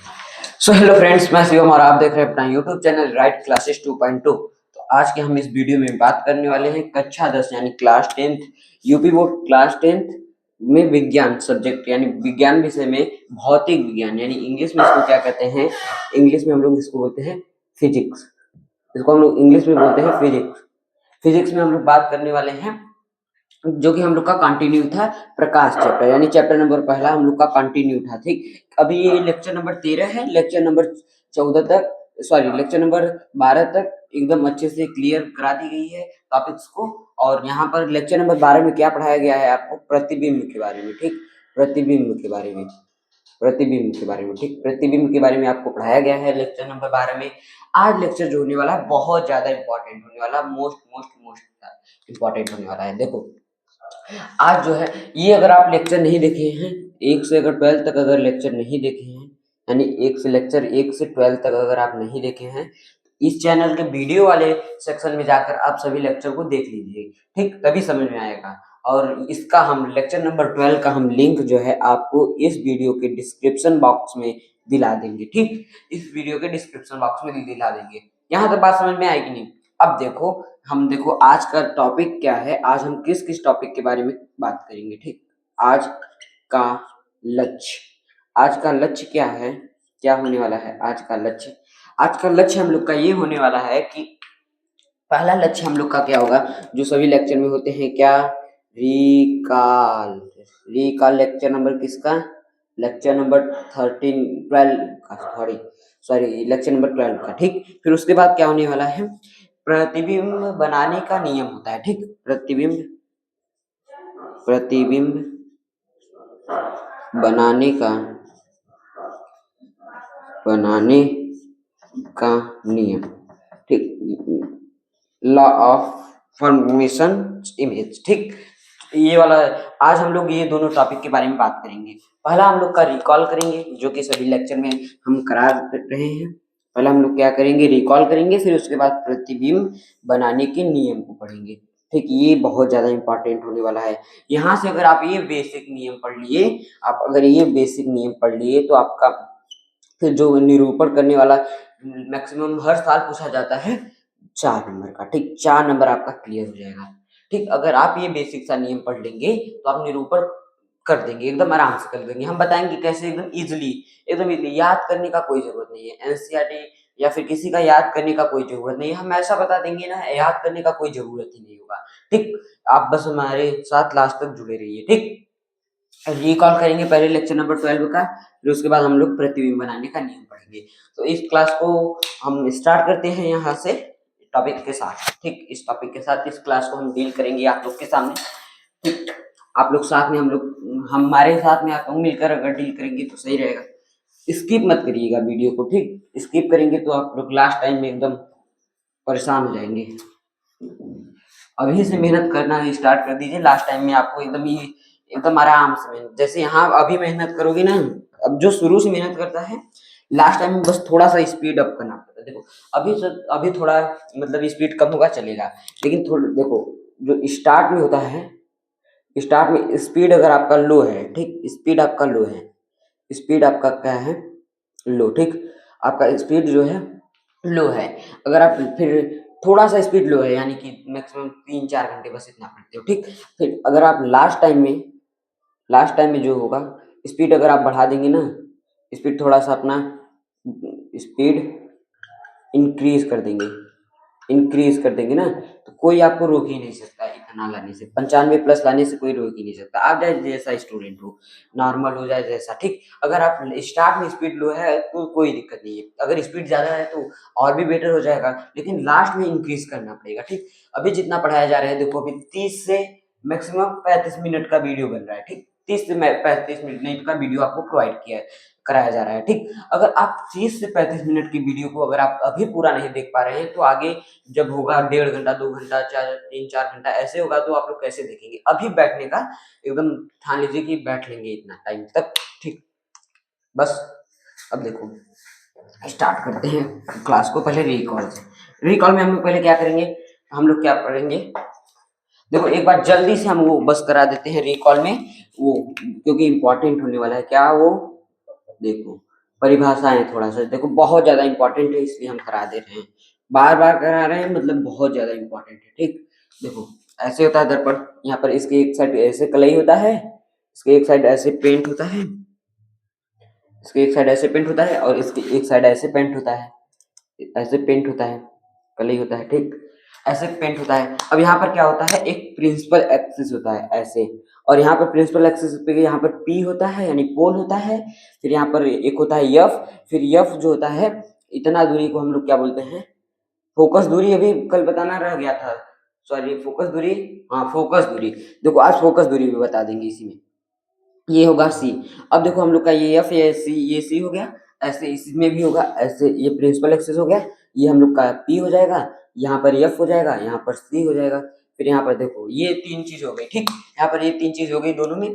So hello friends, मैं शिवम और आप देख रहे हैं अपना यूट्यूब चैनल राइट क्लासेस 2.2। तो आज के हम इस वीडियो में बात करने वाले हैं कक्षा 10 यानी class 10th UP board class 10th में विज्ञान सब्जेक्ट यानी विज्ञान विषय में भौतिक विज्ञान यानी इंग्लिश में इसको क्या कहते हैं, इंग्लिश में हम लोग इसको बोलते हैं फिजिक्स। इसको हम लोग इंग्लिश में बोलते हैं फिजिक्स। फिजिक्स में हम लोग बात करने वाले हैं जो कि हम लोग का कंटिन्यू था प्रकाश चैप्टर यानी चैप्टर नंबर पहला हम लोग का कंटिन्यू था। ठीक, अभी ये लेक्चर नंबर 13 है। लेक्चर नंबर 14 तक लेक्चर नंबर 12 तक एकदम अच्छे से क्लियर करा दी गई है टॉपिक्स को। और यहाँ पर लेक्चर नंबर 12 में क्या पढ़ाया गया है आपको, प्रतिबिंब के बारे में। ठीक, प्रतिबिंब के बारे में, प्रतिबिंब के बारे में। ठीक, प्रतिबिंब के बारे में आपको पढ़ाया गया है लेक्चर नंबर 12 में। आज लेक्चर जो होने वाला है बहुत ज्यादा इंपॉर्टेंट होने वाला, मोस्ट मोस्ट मोस्ट इंपॉर्टेंट होने वाला है। देखो आज जो है ये अगर आप लेक्चर नहीं देखे हैं, 1 से अगर 12 तक अगर लेक्चर नहीं देखे हैं यानी 1 से 12 तक अगर आप नहीं देखे हैं, इस चैनल के वीडियो वाले सेक्शन में जाकर आप सभी लेक्चर को देख लीजिए। ठीक, तभी समझ में आएगा। और इसका हम लेक्चर नंबर 12 का हम लिंक जो है आपको इस वीडियो के डिस्क्रिप्शन बॉक्स में दिला देंगे। ठीक, इस वीडियो के डिस्क्रिप्शन बॉक्स में दिला देंगे। यहाँ तक बात समझ में आएगी नहीं? अब देखो आज का टॉपिक क्या है, आज हम किस किस टॉपिक के बारे में बात करेंगे। ठीक, आज का लक्ष्य, आज का लक्ष्य क्या है, क्या होने वाला है आज का लक्ष्य? आज का लक्ष्य हम लोग का ये होने वाला है कि पहला लक्ष्य हम लोग का क्या होगा, जो सभी लेक्चर में होते हैं, क्या, रिकॉल। रिकॉल लेक्चर नंबर किसका, लेक्चर नंबर 13 12 का, सॉरी लेक्चर नंबर 12 का। ठीक, फिर उसके बाद क्या होने वाला है, प्रतिबिंब बनाने का नियम होता है। ठीक, प्रतिबिंब बनाने का नियम। ठीक, लॉ ऑफ फॉर्मेशन इमेज। ठीक, ये वाला आज हम लोग ये दोनों टॉपिक के बारे में बात करेंगे। पहला हम लोग का रिकॉल करेंगे, जो कि सभी लेक्चर में हम करा रहे हैं। पहला हम लोग क्या करेंगे, रिकॉल करेंगे, फिर उसके बाद प्रतिबिंब बनाने के नियम को पढ़ेंगे। ठीक, ये बहुत ज्यादा इंपॉर्टेंट होने वाला है। यहाँ से अगर आप ये बेसिक नियम पढ़ लिए, आप अगर ये बेसिक नियम पढ़ लिए तो आपका फिर जो निरूपण करने वाला मैक्सिमम हर साल पूछा जाता है 4 नंबर का। ठीक, 4 नंबर आपका क्लियर हो जाएगा। ठीक, अगर आप ये बेसिक सा नियम पढ़ लेंगे तो आप निरूपण कर देंगे, एकदम आराम से कर देंगे। हम बताएंगे कैसे, एकदम इजीली याद करने का कोई जरूरत नहीं है। एनसीईआरटी या फिर किसी का याद करने का कोई जरूरत नहीं है, हम ऐसा बता देंगे ना, याद करने का कोई जरूरत ही नहीं होगा। ठीक, आप बस हमारे साथ लास्ट तक जुड़े रहिए। ठीक, रिकॉल करेंगे पहले लेक्चर नंबर 12 का, फिर उसके बाद हम लोग प्रतिबिंब बनाने का नियम पढ़ेंगे। तो इस क्लास को हम स्टार्ट करते हैं यहाँ से टॉपिक के साथ। ठीक, इस टॉपिक के साथ इस क्लास को हम डील करेंगे आप लोग के सामने। ठीक, आप लोग साथ में, हम लोग हमारे साथ में आप लोग मिलकर अगर डील करेंगे तो सही रहेगा। स्किप मत करिएगा वीडियो को। ठीक, स्किप करेंगे तो आप लोग लास्ट टाइम में एकदम परेशान हो जाएंगे। अभी से मेहनत करना स्टार्ट कर दीजिए, लास्ट टाइम में आपको एकदम आराम से मेहनत, जैसे यहाँ अभी मेहनत करोगे ना, अब जो शुरू से मेहनत करता है लास्ट टाइम में बस थोड़ा सा स्पीड अप करना पड़ता है। देखो अभी थोड़ा मतलब स्पीड कम होगा चलेगा, लेकिन थोड़ा देखो जो स्टार्ट में होता है, स्टार्ट में स्पीड अगर आपका लो है, ठीक, स्पीड आपका लो है, स्पीड आपका क्या है, लो। ठीक, आपका स्पीड जो है लो है, अगर आप फिर थोड़ा सा स्पीड लो है यानी कि मैक्सिमम 3-4 घंटे बस इतना पढ़ते हो। ठीक, फिर अगर आप लास्ट टाइम में जो होगा स्पीड अगर आप बढ़ा देंगे ना, स्पीड थोड़ा सा अपना स्पीड इंक्रीज कर देंगे ना, तो कोई आपको रोक ही नहीं सकता। इतना लाने से 95+ लाने से कोई रोक ही नहीं सकता। आप चाहे जैसा स्टूडेंट हो, नॉर्मल हो जाए जैसा। ठीक, अगर आप स्टार्ट में स्पीड लो है तो कोई दिक्कत नहीं है, अगर स्पीड ज्यादा है तो और भी बेटर हो जाएगा, लेकिन लास्ट में इंक्रीज करना पड़ेगा। ठीक, अभी जितना पढ़ाया जा रहा है, देखो अभी 30 से मैक्सिमम 35 मिनट का वीडियो बन रहा है। ठीक, 30 से 35 मिनट का वीडियो आपको प्रोवाइड कराया जा रहा है। ठीक, अगर आप 30 से 35 मिनट की वीडियो को अगर आप अभी पूरा नहीं देख पा रहे हैं तो आगे जब होगा 1.5 घंटा 2 घंटा 3-4 घंटा ऐसे होगा तो आप लोग कैसे देखेंगे। अभी बैठने का एकदम ठान लीजिए कि बैठ लेंगे इतना टाइम तक। ठीक, बस अब देखो स्टार्ट करते हैं क्लास को। पहले रिकॉल से, रिकॉल में हम लोग पहले क्या करेंगे, हम लोग क्या पढ़ेंगे, देखो एक बार जल्दी से हम वो बस करा देते हैं रिकॉल में वो, क्योंकि इंपॉर्टेंट होने वाला है। क्या वो, देखो परिभाषाएं थोड़ा सा देखो, बहुत ज्यादा इंपॉर्टेंट है इसलिए हम करा दे रहे हैं, बार बार करा रहे हैं, मतलब बहुत ज्यादा इंपॉर्टेंट है। ठीक, देखो ऐसे होता है दर्पण, यहाँ पर इसके एक साइड ऐसे कलई होता है, इसके एक साइड ऐसे पेंट होता है, इसके एक साइड ऐसे पेंट होता है और इसके एक साइड ऐसे पेंट होता है, ऐसे पेंट होता है, कलई होता है। ठीक, ऐसे पेंट होता है। अब यहाँ पर क्या होता है, एक प्रिंसिपल एक्सिस होता है ऐसे, और यहाँ पर प्रिंसिपल एक्सिस पे यहाँ पर पी होता है यानी पोल होता है, फिर यहाँ पर एक होता है यफ, फिर यफ जो होता है इतना दूरी को हम लोग क्या बोलते हैं, फोकस दूरी। अभी कल बताना रह गया था, सॉरी फोकस दूरी, हाँ फोकस दूरी। देखो आज फोकस दूरी भी बता देंगे इसी में। ये होगा सी। अब देखो हम लोग का ये एफ, ये सी हो गया, ऐसे इसमें भी होगा, ऐसे ये प्रिंसिपल एक्सिस हो गया, ये हम लोग का पी हो जाएगा, यहाँ पर एफ हो जाएगा, यहाँ पर सी हो जाएगा, फिर यहाँ पर देखो ये तीन चीज हो गई। ठीक, यहाँ पर ये तीन चीज हो गई दोनों में।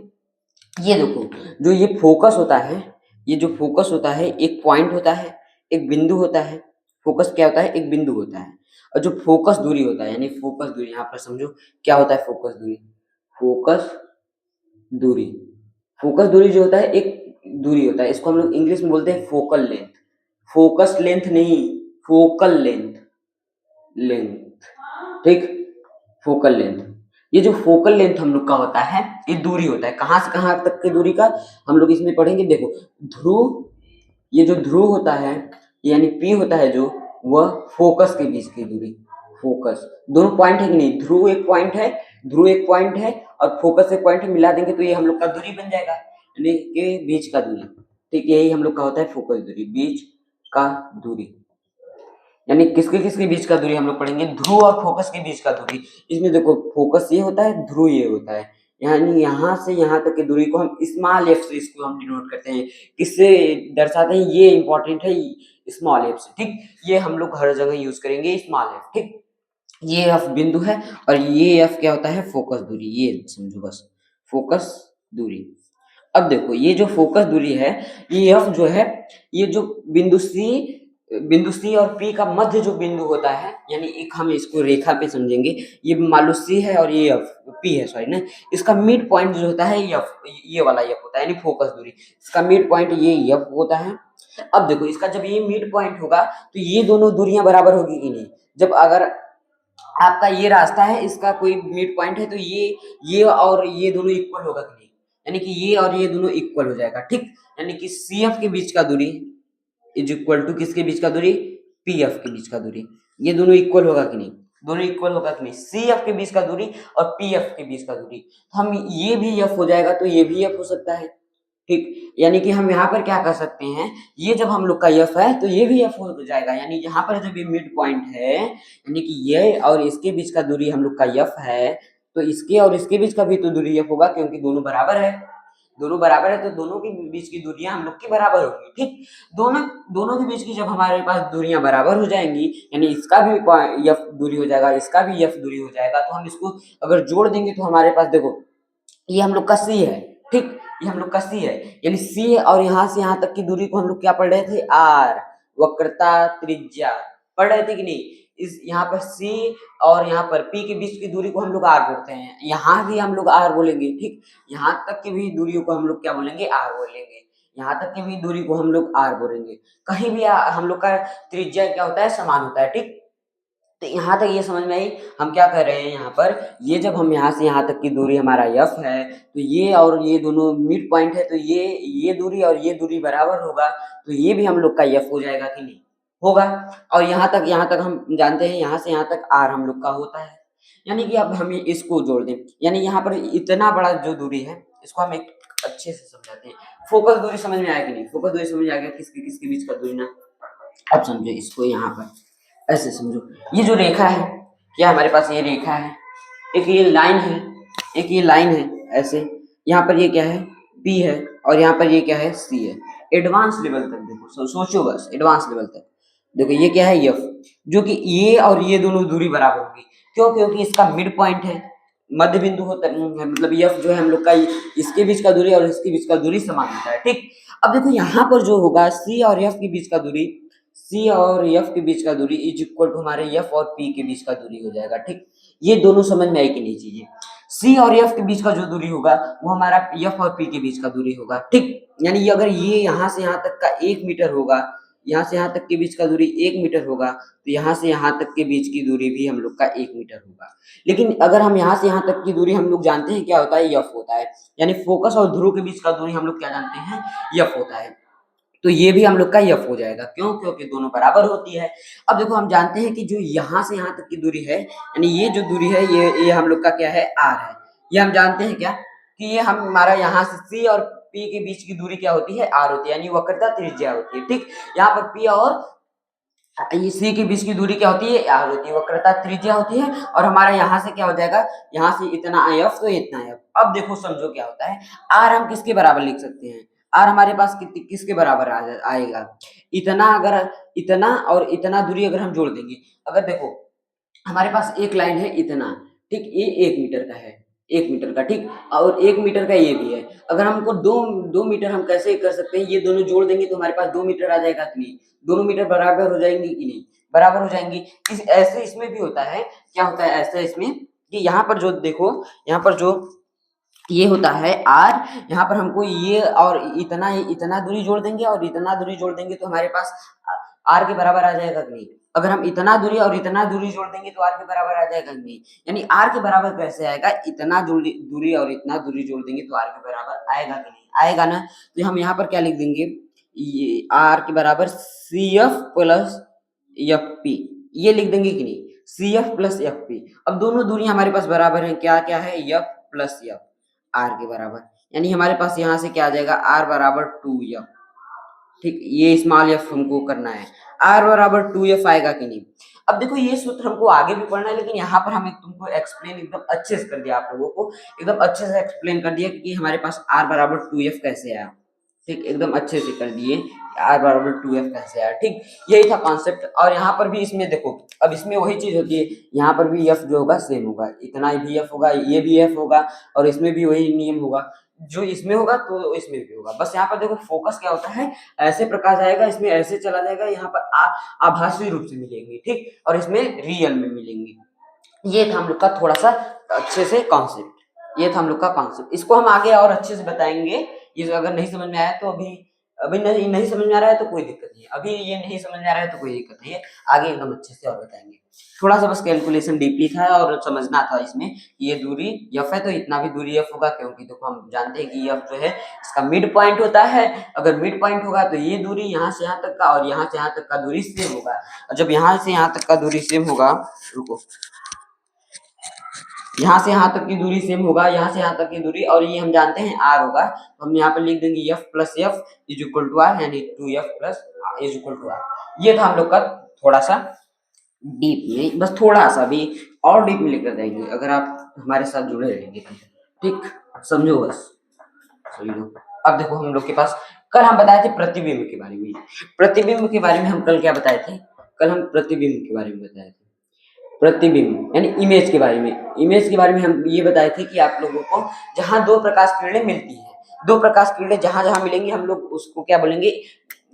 ये देखो जो ये फोकस होता है, ये जो फोकस होता है एक पॉइंट होता है, एक बिंदु होता है। फोकस क्या होता है, एक बिंदु होता है। और जो फोकस दूरी होता है यानी फोकस दूरी, यहाँ पर समझो क्या होता है फोकस दूरी। फोकस दूरी, फोकस दूरी जो होता है एक दूरी होता है, इसको हम लोग इंग्लिश में बोलते हैं फोकल लेंथ। फोकस लेंथ नहीं, फोकल लेंथ, लेंथ। ठीक, फोकल लेंथ। ये जो फोकल लेंथ हम लोग का होता है ये दूरी होता है, कहाँ से कहाँ तक की दूरी का हम लोग इसमें पढ़ेंगे। देखो ध्रुव, ये जो ध्रुव होता है यानी पी होता है जो, वह फोकस के बीच की दूरी, फोकस दोनों पॉइंट है कि नहीं, ध्रुव एक पॉइंट है, ध्रुव एक पॉइंट है और फोकस एक पॉइंट है, मिला देंगे तो ये हम लोग का दूरी बन जाएगा, यानी के बीच का दूरी। ठीक, यही हम लोग का होता है फोकस दूरी, बीच का दूरी। यानी किसके किसके बीच का दूरी हम लोग पढ़ेंगे, ध्रुव और फोकस के बीच का दूरी। इसमें देखो फोकस ये होता है, ध्रुव ये होता है, यानी यहाँ से यहाँ तक की दूरी को हम स्मॉल एफ से इसको हम डिनोट करते हैं। किससे दर्शाते हैं, ये इंपॉर्टेंट है, स्मॉल एफ से। ठीक, ये हम लोग हर जगह यूज करेंगे स्मॉल एफ। ठीक, ये एफ बिंदु है और ये एफ क्या होता है, फोकस दूरी, ये समझो बस, फोकस दूरी। अब देखो ये जो फोकस दूरी है, ये एफ जो है, ये जो बिंदु सी और पी का मध्य जो बिंदु होता है, यानी एक हम इसको रेखा पे समझेंगे, ये मान लो सी है और ये एफ पी है, सॉरी ना, इसका मिड पॉइंट जो होता है एफ, ये वाला एफ होता है यानी फोकस दूरी, इसका मिड पॉइंट ये एफ होता है। अब देखो इसका जब ये मिड पॉइंट होगा तो ये दोनों दूरियां बराबर होगी कि नहीं, जब अगर आपका ये रास्ता है, इसका कोई मिड पॉइंट है तो ये और ये दोनों इक्वल होगा कि नहीं, यानी कि ये और ये दोनों इक्वल हो जाएगा। ठीक, यानी कि सी एफ के बीच का दूरी इज इक्वल टू किसके बीच का दूरी, पी एफ के बीच का दूरी। ये दोनों इक्वल होगा कि नहीं, दोनों इक्वल होगा कि नहीं, सी एफ के बीच का दूरी और पी एफ के बीच का दूरी। तो हम ये भी एफ हो जाएगा तो ये भी एफ हो सकता है। ठीक, यानी कि हम यहाँ पर क्या कर सकते हैं, ये जब हम लोग का एफ है तो ये भी एफ हो जाएगा, यानी यहाँ पर जब ये मिड पॉइंट है, यानी कि ये और इसके बीच का दूरी हम लोग का एफ है, तो इसके और इसके बीच का भी तो दूरी एफ होगा, क्योंकि दोनों बराबर है, दोनों बराबर है तो दोनों के बीच की दूरियां हम लोग की बराबर होगी। ठीक, दोनों दोनों के बीच की जब हमारे पास दूरियां बराबर हो जाएंगी, यानी इसका भी एफ दूरी हो जाएगा, इसका भी एफ दूरी हो जाएगा, तो हम इसको अगर जोड़ देंगे तो हमारे पास देखो ये हम लोग का सी है। ठीक, ये हम लोग का सी है, यानी सी और यहाँ से यहाँ तक की दूरी को हम लोग क्या पढ़ रहे थे, आर, वक्रता त्रिज्या पढ़ रहे थे कि नहीं। इस यहाँ पर सी और यहाँ पर पी के बीच की दूरी को हम लोग आर बोलते हैं, यहाँ भी हम लोग आर बोलेंगे। ठीक, यहाँ तक की भी दूरी को हम लोग क्या बोलेंगे, आर बोलेंगे, यहाँ तक की भी दूरी को हम लोग आर बोलेंगे। कहीं भी हम लोग का त्रिज्या क्या होता है, समान होता है। ठीक, तो यहाँ तक ये समझ में आई, हम क्या कर रहे हैं यहाँ पर, ये जब हम यहाँ से यहाँ तक की दूरी हमारा एफ है, तो ये और ये दोनों मिड पॉइंट है, तो ये दूरी और ये दूरी बराबर होगा, तो ये भी हम लोग का एफ हो जाएगा कि नहीं, होगा। और यहाँ तक हम जानते हैं, यहाँ से यहाँ तक आर हम लोग का होता है, यानी कि अब हम इसको जोड़ दें, यानी यहाँ पर इतना बड़ा जो दूरी है इसको हम एक अच्छे से समझाते हैं। फोकस दूरी समझ में आया कि नहीं, फोकस दूरी समझ आ गया, किसके किसके बीच का दूरी ना। अब समझो इसको, यहाँ पर ऐसे समझो, ये जो रेखा है, क्या हमारे पास ये रेखा है, एक ये लाइन है, एक ये लाइन है ऐसे, यहाँ पर ये क्या है, पी है, और यहाँ पर ये क्या है, सी है। एडवांस लेवल तक देखो, सोचो बस, एडवांस लेवल तक देखो, ये क्या है, एफ, जो कि ये और ये दोनों दूरी बराबर होगी, क्यों, क्योंकि इसका मिड पॉइंट है, मध्य बिंदु होता है, मतलब एफ जो है हम लोग का, इसके बीच का दूरी और इसके बीच का दूरी समान होता है। ठीक, अब देखो यहाँ पर जो होगा सी और एफ के बीच का दूरी, सी और एफ के बीच का दूरी इज इक्वल टू हमारे एफ और पी के बीच का दूरी हो जाएगा। ठीक, ये दोनों समझ में आई कि नहीं चीजें, सी और एफ के बीच का जो दूरी होगा वो हमारा एफ और पी के बीच का दूरी होगा, ठीक। यानी ये अगर ये यहाँ से यहाँ तक का 1 मीटर होगा, यहाँ से यहाँ तक के बीच का दूरी 1 मीटर होगा, तो यहाँ से यहाँ तक के बीच की दूरी भी हम लोग का 1 मीटर होगा। लेकिन अगर हम यहाँ से यहाँ तक की दूरी हम लोग जानते हैं क्या होता है, एफ होता है। यानी फोकस और ध्रुव के बीच का दूरी हम लोग क्या जानते हैं, एफ होता है। तो ये भी हम लोग का एफ हो जाएगा, क्यों? क्योंकि दोनों बराबर होती है। अब देखो हम जानते हैं कि जो यहाँ से यहाँ तक की दूरी है, यानी ये जो दूरी है ये हम लोग का क्या है, आर है। ये हम जानते हैं क्या कि ये हम हमारा यहाँ से सी और पी के बीच की दूरी क्या होती है, आर होती है, यानी वक्रता त्रिज्या होती है, ठीक। यहाँ पर पी और सी के बीच की दूरी क्या होती है, आर होती है, वक्रता त्रिज्या होती है। और हमारा यहाँ से क्या हो जाएगा, यहाँ से इतना एफ तो इतना एफ। अब देखो समझो क्या होता है, आर हम किसके बराबर लिख सकते हैं, आर हमारे पास किसके बराबर आएगा, इतना। अगर इतना और इतना दूरी अगर हम जोड़ देंगे, अगर देखो हमारे पास एक लाइन है इतना, ठीक, ये 1 मीटर का है, 1 मीटर का, ठीक, और 1 मीटर का ये भी है। अगर हमको दो मीटर हम कैसे कर सकते हैं, ये दोनों जोड़ देंगे तो हमारे पास 2 मीटर आ जाएगा कि नहीं, दोनों मीटर बराबर हो जाएंगे कि नहीं, बराबर हो जाएंगी। ऐसे इसमें भी होता है, क्या होता है ऐसे इसमें कि यहाँ पर जो देखो, यहाँ पर जो ये होता है आर, यहाँ पर हमको ये और इतना इतना दूरी जोड़ देंगे और इतना दूरी जोड़ देंगे तो हमारे पास आर के बराबर आ जाएगा कि नहीं। अगर हम इतना दूरी और इतना दूरी जोड़ देंगे तो आर के बराबर आ जाएगा कि नहीं। यानी आर के बराबर कैसे आएगा, इतना दूरी और इतना दूरी जोड़ देंगे तो आर के बराबर आएगा कि नहीं, आएगा ना। तो हम यहाँ पर क्या लिख देंगे, ये आर के बराबर C F plus F P, ये लिख देंगे कि नहीं, C F plus F P. अब दोनों दूरी हमारे पास बराबर है, क्या क्या है, एफ प्लस एफ, आर के बराबर। यानी हमारे पास यहाँ से क्या आ जाएगा, आर बराबर 2f, ठीक। ये स्मॉल एफ हमको करना है, आर बराबर 2f आएगा कि नहीं। अब देखो ये सूत्र हमको आगे भी पढ़ना है, लेकिन यहाँ पर हमें तुमको एक्सप्लेन एकदम अच्छे से कर दिया, आप लोगों को एकदम अच्छे से एक्सप्लेन कर दिया कि हमारे पास आर बराबर 2f कैसे आया, ठीक, एकदम अच्छे से कर दिए आर बराबर 2f कैसे आया, ठीक। यही था कॉन्सेप्ट। और यहाँ पर भी इसमें देखो, अब इसमें वही चीज होती है, यहाँ पर भी एफ जो होगा सेम होगा, इतना भी एफ होगा, ये भी एफ होगा, और इसमें भी वही नियम होगा, जो इसमें होगा तो इसमें भी होगा। बस यहाँ पर देखो फोकस क्या होता है, ऐसे प्रकाश आएगा, इसमें ऐसे चला जाएगा, यहाँ पर आभासी रूप से मिलेंगे, ठीक, और इसमें रियल में मिलेंगे। ये था हम लोग का थोड़ा सा अच्छे से कॉन्सेप्ट, ये था हम लोग का कॉन्सेप्ट। इसको हम आगे और अच्छे से बताएंगे। ये अगर नहीं समझ में आया तो अभी अभी नहीं समझ में आ रहा है तो कोई दिक्कत नहीं है, अभी ये नहीं समझ में आ रहा है तो कोई दिक्कत नहीं है, आगे एकदम अच्छे से और बताएंगे। थोड़ा सा बस कैलकुलेशन डीपली था और समझना था इसमें, ये दूरी एफ है तो इतना भी दूरी एफ होगा, क्योंकि देखो हम जानते हैं कि एफ जो है इसका मिड पॉइंट होता है। अगर मिड पॉइंट होगा तो ये दूरी यहाँ से यहाँ तक का और यहाँ से यहाँ तक का दूरी सेम होगा, और जब यहाँ से यहाँ तक का दूरी सेम होगा, रुको, यहाँ से यहाँ तक की दूरी सेम होगा, यहाँ से यहाँ तक की दूरी, और ये हम जानते हैं आर होगा, तो हम यहाँ पर लिख देंगे F plus F is equal to R, यानी 2f plus is equal to R. ये था हम लोग का थोड़ा सा डीप में, बस थोड़ा सा भी और डीप में लेकर जाएंगे अगर आप हमारे साथ जुड़े रहेंगे, ठीक, समझो बस, समझो। अब देखो हम लोग के पास कल हम बताए थे प्रतिबिंब के बारे में, प्रतिबिंब के बारे में हम कल क्या बताए थे, कल हम प्रतिबिंब के बारे में बताए थे, प्रतिबिंब यानी इमेज के बारे में, इमेज के बारे में हम ये बताए थे कि आप लोगों को जहां दो प्रकाश किरणें मिलती हैं, दो प्रकाश किरणें जहां जहां मिलेंगी हम लोग उसको क्या बोलेंगे,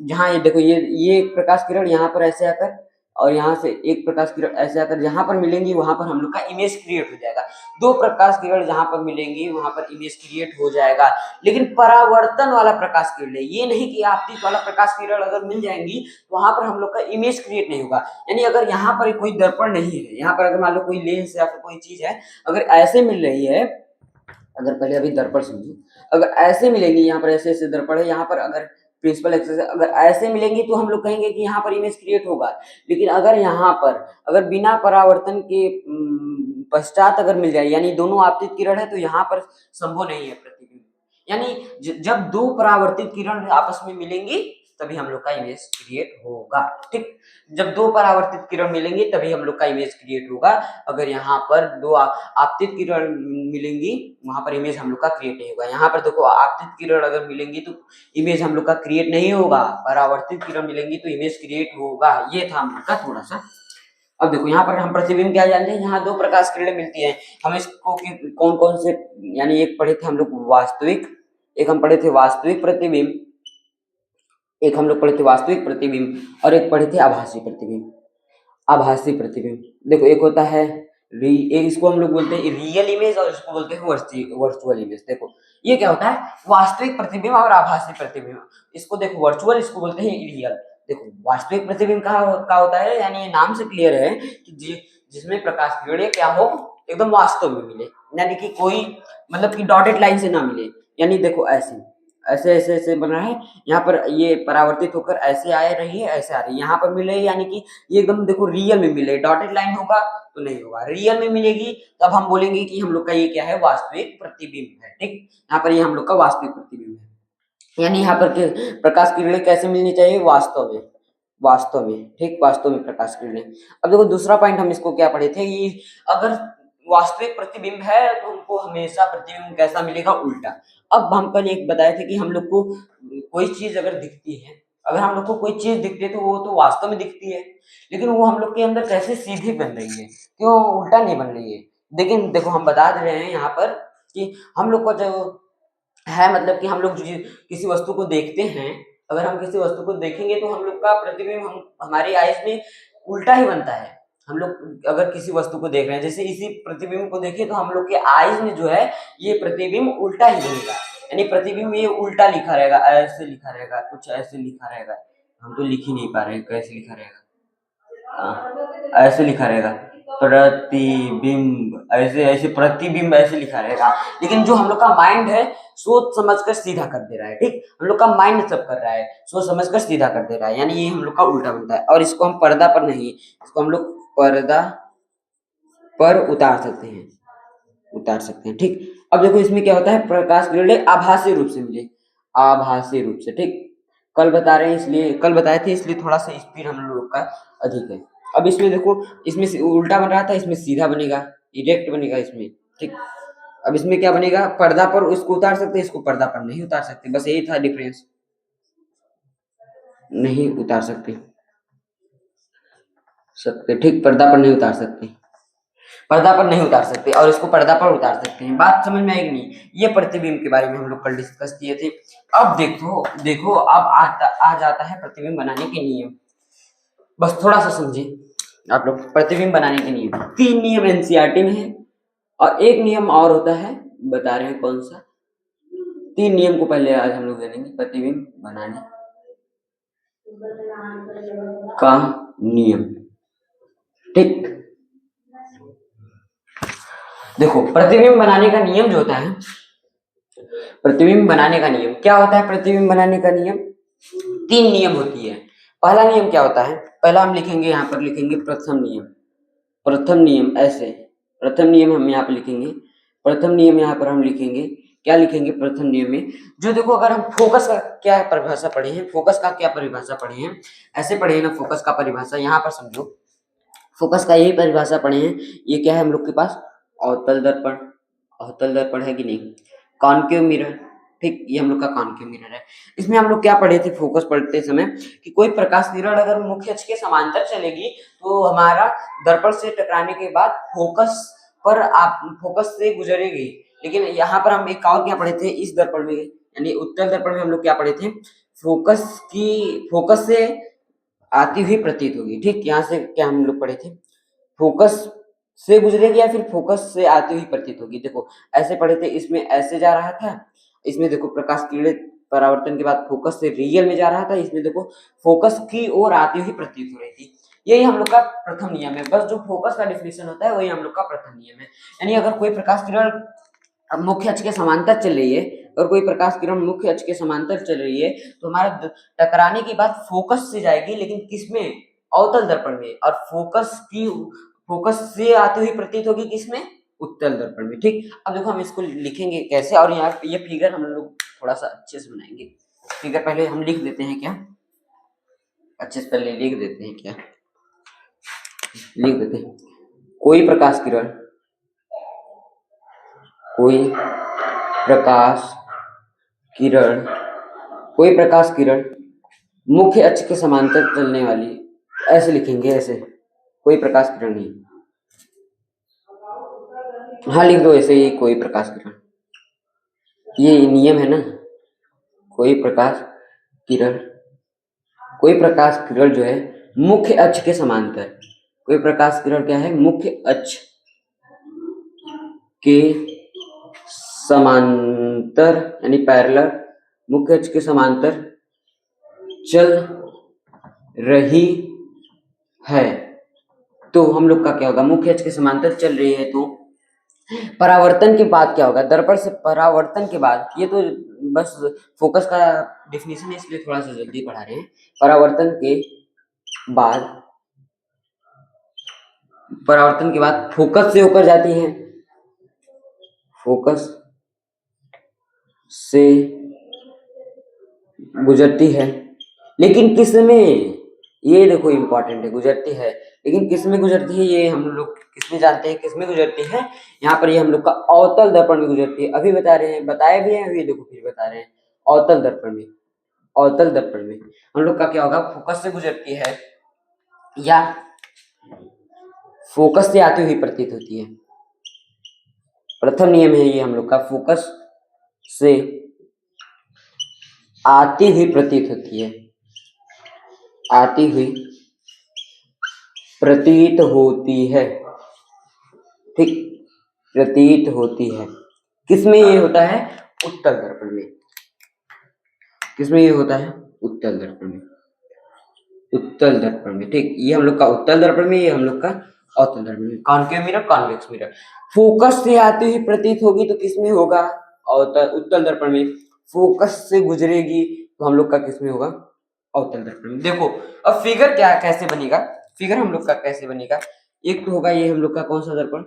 जहां ये देखो ये एक प्रकाश किरण यहाँ पर ऐसे आकर और यहाँ से एक प्रकाश किरण ऐसे आकर जहां पर मिलेंगी वहां पर हम लोग का इमेज क्रिएट हो जाएगा। दो प्रकाश किरण जहां पर मिलेंगी वहां पर इमेज क्रिएट हो जाएगा। लेकिन परावर्तन वाला प्रकाश किरण है, ये नहीं कि आपतित वाला प्रकाश किरण अगर मिल जाएंगी तो वहां पर हम लोग का इमेज क्रिएट नहीं होगा। यानी अगर यहाँ पर कोई दर्पण नहीं है, यहाँ पर अगर मान लो कोई लेंस या फिर कोई चीज है, अगर ऐसे मिल रही है, अगर पहले अभी दर्पण समझो, अगर ऐसे मिलेंगी, यहाँ पर ऐसे ऐसे दर्पण है, यहाँ पर अगर प्रिंसिपल एक्सेस अगर ऐसे मिलेंगी तो हम लोग कहेंगे कि यहाँ पर इमेज क्रिएट होगा। लेकिन अगर यहाँ पर अगर बिना परावर्तन के पश्चात अगर मिल जाए, यानी दोनों आपतित किरण है, तो यहाँ पर संभव नहीं है प्रतिबिंब। यानी जब दो परावर्तित किरण आपस में मिलेंगी तभी हम लोग का इमेज क्रिएट होगा, ठीक। जब दो परावर्तित किरण मिलेंगे तभी हम लोग का इमेज क्रिएट होगा। अगर यहाँ पर दो आपतित किरण मिलेंगी वहां पर इमेज हम लोग का क्रिएट नहीं होगा। यहाँ पर देखो आपतित किरण अगर मिलेंगी तो इमेज हम लोग का क्रिएट नहीं होगा, परावर्तित किरण मिलेंगी तो इमेज क्रिएट होगा। ये था हम लोग का थोड़ा सा। अब देखो यहाँ पर हम प्रतिबिंब क्या जानते हैं, यहाँ दो प्रकाश किरणें मिलती हैं, हम इसको कौन कौन से, यानी एक पढ़े थे हम लोग वास्तविक, एक हम पढ़े थे वास्तविक प्रतिबिंब, एक हम लोग पढ़े थे वास्तविक प्रतिबिंब, और एक पढ़े थे आभासी प्रतिबिंब। आभासी प्रतिबिंब देखो एक होता है इसको हम लोग बोलते हैं रियल इमेज और इसको बोलते हैं वर्चुअल इमेज। देखो ये क्या होता है, वास्तविक प्रतिबिंब और आभासी प्रतिबिंब। इसको देखो वर्चुअल, इसको बोलते हैं रियल। देखो वास्तविक प्रतिबिंब का होता है, यानी ये नाम से क्लियर है कि जिसमें प्रकाश की किरणें क्या हो, एकदम वास्तव में मिले, यानी कि कोई मतलब कि डॉटेड लाइन से ना मिले। यानी देखो ऐसे ऐसे ऐसे ऐसे बन रहा है, यहाँ पर ये परावर्तित होकर ऐसे आए रही है, ऐसे आ रही है, यहाँ पर मिले, यानी कि ये एकदम देखो रियल में मिले। डॉटेड लाइन होगा तो नहीं होगा, रियल में मिलेगी तब हम बोलेंगे कि हम लोग का ये क्या है, वास्तविक प्रतिबिंब है। ठीक, यहाँ पर ये हम लोग का वास्तविक प्रतिबिंब है। यानी यहाँ पर प्रकाश की किरणें कैसे मिलनी चाहिए, वास्तव में, वास्तव में। ठीक, वास्तव में प्रकाश की किरणें। अब देखो दूसरा पॉइंट हम इसको क्या पढ़े थे कि अगर वास्तविक प्रतिबिंब है तो हमको हमेशा प्रतिबिंब कैसा मिलेगा, उल्टा। अब हम कल एक बताए थे कि हम लोग को कोई चीज अगर दिखती है, अगर हम लोग को कोई चीज दिखती है तो वो तो वास्तव में दिखती है, लेकिन वो हम लोग के अंदर कैसे सीधी बन रही है, क्यों उल्टा नहीं बन रही है। लेकिन देखो हम बता दे रहे हैं यहाँ पर कि हम लोग को जो है, मतलब कि हम लोग किसी वस्तु को देखते हैं, अगर हम किसी वस्तु को देखेंगे तो हम लोग का प्रतिबिंब हमारी आईज में उल्टा ही बनता है। हम लोग अगर किसी वस्तु को देख रहे हैं, जैसे इसी प्रतिबिंब को देखें तो हम लोग के आईज में जो है ये प्रतिबिंब उल्टा ही बनेगा, यानी प्रतिबिंब ये उल्टा लिखा रहेगा, ऐसे लिखा रहेगा, कुछ ऐसे लिखा रहेगा। हम तो लिख ही नहीं पा रहे हैं, कैसे लिखा रहेगा, ऐसे लिखा रहेगा प्रतिबिंब, ऐसे ऐसे प्रतिबिंब ऐसे लिखा रहेगा। लेकिन जो हम लोग का माइंड है सोच समझकर सीधा कर दे रहा है। ठीक, हम लोग का माइंड सब कर रहा है, सोच समझकर सीधा कर दे रहा है, यानी ये हम लोग का उल्टा बनता है। और इसको हम पर्दा पर नहीं, इसको हम लोग पर्दा पर उतार सकते हैं, उतार सकते हैं। ठीक, अब देखो इसमें क्या होता है, प्रकाश की किरणें आभासी रूप से मिले, आभासी रूप से। ठीक, कल बता रहे हैं, इसलिए कल बताए थे, इसलिए थोड़ा सा स्पीड हम लोग का अधिक है। अब इसमें देखो, इसमें से उल्टा बन रहा था, इसमें सीधा बनेगा, इरेक्ट बनेगा इसमें। ठीक, अब इसमें क्या बनेगा, पर्दा पर इसको उतार सकते हैं, इसको पर्दा पर नहीं उतार सकते, बस यही था डिफरेंस, नहीं उतार सकते सकते। ठीक, पर्दा पर नहीं उतार सकते, पर्दा पर नहीं उतार सकते, और इसको पर्दा पर उतार सकते हैं। बात समझ में आएगी नहीं, ये प्रतिबिंब के बारे में हम लोग कल डिस्कस किए थे। अब देखो देखो अब आ जाता है प्रतिबिंब बनाने के नियम। बस थोड़ा सा समझे आप लोग, प्रतिबिंब बनाने के नियम 3 नियम एनसीईआरटी में है, और एक नियम और होता है, बता रहे हैं कौन सा। 3 नियम को पहले आज हम लोग जानेंगे, प्रतिबिंब बनाने का नियम। ठीक, देखो प्रतिबिंब बनाने का नियम जो होता है, प्रतिबिंब बनाने का नियम क्या होता है, प्रतिबिंब बनाने का नियम 3 नियम होती है। पहला नियम क्या होता है, पहला हम लिखेंगे, यहाँ पर लिखेंगे प्रथम नियम, प्रथम नियम ऐसे, प्रथम नियम हम यहाँ पर लिखेंगे, प्रथम नियम यहाँ पर हम लिखेंगे, क्या लिखेंगे प्रथम नियम में, जो देखो अगर हम फोकस का क्या परिभाषा पढ़े हैं, फोकस का क्या परिभाषा पढ़े हैं, ऐसे पढ़े हैं ना फोकस का परिभाषा, यहाँ पर समझो फोकस का यही परिभाषा पढ़े हैं। ये क्या है हम लोग के पास, अवतल दर्पण, अवतल दर्पण है कि नहीं, कॉनकेव मिरर। ठीक, ये हम लोग का कॉनकेव मिरर है। इसमें हम लोग क्या पढ़े थे फोकस पढ़ते समय, कि कोई प्रकाश किरण अगर मुख्य अक्ष के समांतर चलेगी तो हमारा दर्पण से टकराने के बाद फोकस पर आप फोकस से गुजरेगी। लेकिन यहाँ पर हम एक और क्या पढ़े थे, इस दर्पण में यानी उत्तल दर्पण में हम लोग क्या पढ़े थे, फोकस से आती हुई प्रतीत होगी। ठीक, यहाँ से क्या हम लोग पढ़े थे, फोकस से गुजरेगी या फिर फोकस से आती हुई प्रतीत होगी। देखो ऐसे पढ़े थे, इसमें ऐसे जा रहा था, इसमें देखो प्रकाश की किरणें परावर्तन के बाद फोकस से रियल में जा रहा था, इसमें देखो फोकस की ओर आती हुई प्रतीत हो रही थी। यही हम लोग का प्रथम नियम है, बस जो फोकस का डिफिनेशन होता है वही हम लोग का प्रथम नियम है। यानी अगर कोई प्रकाश किरण मुख्य अक्ष के समांतर चल रही है, और कोई प्रकाश किरण मुख्य अक्ष के समांतर चल रही है, तो हमारा टकराने के बाद फोकस से जाएगी, लेकिन किसमें, अवतल दर्पण में, और फोकस से आती हुई प्रतीत होगी किसमें, उत्तल दर्पण में। ठीक, अब देखो हम इसको लिखेंगे कैसे, और यहाँ ये फिगर हम लोग थोड़ा सा अच्छे से बनाएंगे। फिगर पहले हम लिख देते हैं, क्या अच्छे से पहले लिख देते हैं, क्या लिख देते हैं, कोई प्रकाश किरण, कोई प्रकाश किरण, कोई प्रकाश किरण मुख्य अक्ष के समांतर चलने वाली, ऐसे लिखेंगे, ऐसे कोई प्रकाश किरण नहीं, हाँ लिख दो ऐसे ही, कोई प्रकाश किरण, ये नियम है ना, कोई प्रकाश किरण, कोई प्रकाश किरण जो है मुख्य अक्ष के समांतर, कोई प्रकाश किरण क्या है, मुख्य अक्ष के समांतर यानी पैरेलल, मुख्य अक्ष के समांतर चल रही है तो हम लोग का क्या होगा, मुख्य अक्ष के समांतर चल रही है तो परावर्तन के बाद क्या होगा, दर्पण से परावर्तन के बाद, ये तो बस फोकस का डेफिनेशन है इसलिए थोड़ा सा जल्दी पढ़ा रहे हैं। परावर्तन के बाद फोकस से होकर जाती है, फोकस से गुजरती है, लेकिन किस में, ये देखो इंपॉर्टेंट है, गुजरती है लेकिन किस में गुजरती है, ये हम लोग किस में जानते हैं किस में गुजरती है, यहाँ पर ये हम लोग का अवतल दर्पण में गुजरती है। अभी बता रहे हैं, बताए भी हैं, ये देखो फिर बता रहे हैं, अवतल दर्पण में, अवतल दर्पण में हम लोग का क्या होगा, फोकस से गुजरती है या फोकस से आती हुई प्रतीत होती है। प्रथम नियम है ये हम लोग का, फोकस से आती हुई प्रतीत होती है, आती हुई प्रतीत होती है, ठीक, प्रतीत होती है। किसमें ये होता है, उत्तल दर्पण में। किसमें ये होता है, उत्तल दर्पण में, उत्तल दर्पण में, ठीक। ये हम लोग का उत्तल दर्पण में, ये हम लोग का अवतल दर्पण में। Concave mirror, convex mirror, focus से आती हुई प्रतीत होगी तो किसमें होगा, उत्तल दर्पण में। फोकस से गुजरेगी तो हम लोग का किसमें होगा, अवतल दर्पण में। देखो अब फिगर क्या कैसे बनेगा, फिगर हम लोग का कैसे बनेगा, एक तो होगा ये हम लोग का कौन सा दर्पण,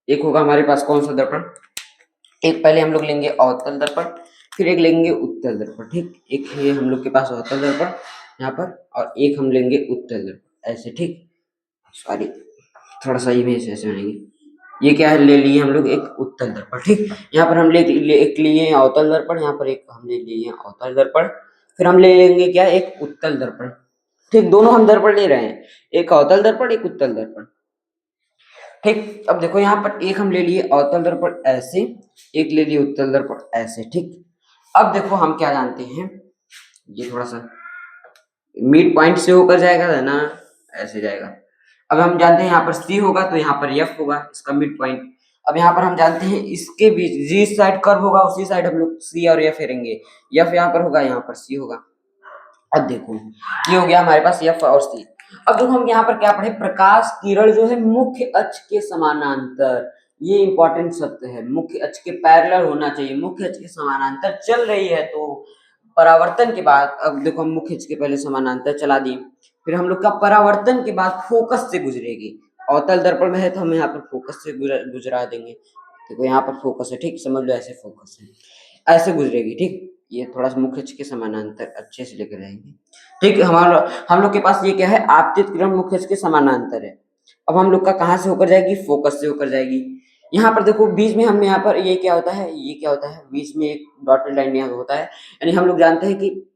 एक होगा हमारे पास कौन सा दर्पण, एक पहले हम लोग लेंगे अवतल दर्पण, फिर एक लेंगे उत्तल दर्पण, ठीक। एक है हम लोग के पास अवतल दर्पण यहाँ पर, और एक हम लेंगे उत्तल दर्पण, ऐसे, ठीक। सॉरी, थोड़ा सा इमेज ऐसे बनेगी। ये क्या है, ले लिए हम लोग एक उत्तल दर्पण, ठीक। यहाँ पर हम एक लिए अवतल दर्पण, यहाँ पर एक हम ले लिए अवतल दर्पण, फिर हम ले लेंगे क्या, एक उत्तल दर्पण, ठीक। दोनों हम दर्पण ले रहे हैं, एक अवतल दर्पण एक उत्तल दर्पण, ठीक। अब देखो यहाँ पर एक हम ले लिए अवतल दर्पण ऐसे, एक ले लिए उत्तल दर्पण ऐसे, ठीक। अब देखो हम क्या जानते हैं, ये थोड़ा सा मिड पॉइंट से होकर जाएगा ना, ऐसे जाएगा। अब हम जानते हैं यहाँ पर सी होगा तो यहाँ पर एफ होगा, इसका मिड पॉइंट। अब यहाँ पर हम जानते हैं इसके बीच जिस साइड कर्व होगा उसी साइड हम लोग सी और एफ फेरेंगे, एफ यहाँ पर होगा, यहाँ पर सी होगा। अब देखो ये हो गया हमारे पास एफ और सी। अब देखो हम यहाँ पर क्या पढ़े, प्रकाश किरण जो है मुख्य अक्ष के समानांतर, ये इंपॉर्टेंट शब्द है, मुख्य अक्ष के पैरेलल होना चाहिए, मुख्य अक्ष के समानांतर चल रही है तो परावर्तन के बाद, अब देखो हम मुख्य अक्ष के पहले समानांतर चला दिए, फिर हम लोग का परावर्तन के बाद फोकस से गुजरेगी, अवतल दर्पण में है तो हम यहाँ पर फोकस से गुजरा देंगे, देखो यहाँ पर फोकस है, ठीक, समझ लो ऐसे फोकस है, ऐसे गुजरेगी, ठीक। ये थोड़ा सा मुख्य अक्ष के समानांतर अच्छे से लेकर जाएंगे, ठीक। हम लोग के पास ये क्या है, आपतित किरण मुख्य अक्ष के समानांतर है। अब हम लोग का कहाँ से होकर जाएगी, फोकस से होकर जाएगी। यहाँ पर देखो बीच में हम यहाँ पर ये क्या होता है, ये क्या होता है, बीच में एक डॉटेड लाइन यहाँ होता है, यानी हम लोग जानते हैं कि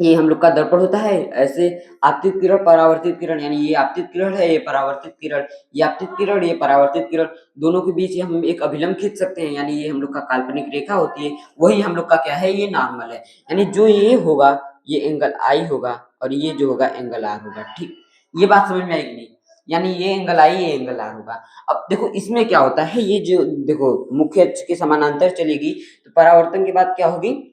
ये हम लोग का दर्पण होता है ऐसे, आपतित किरण परावर्तित किरण, यानी ये आपतित किरण है, ये परावर्तित किरण, ये आपतित किरण ये परावर्तित किरण, दोनों के बीच हम एक अभिलंब खींच सकते हैं, यानी ये हम लोग का काल्पनिक रेखा होती है, वही हम लोग का क्या है, ये नॉर्मल है, यानी जो ये होगा ये एंगल आई होगा और ये जो होगा एंगल आर होगा, ठीक। ये बात समझ में आएगी नहीं, यानी ये एंगल आई ये एंगल आर होगा। अब देखो इसमें क्या होता है, ये जो देखो मुख्य अक्ष के समानांतर चलेगी तो परावर्तन के बाद क्या होगी,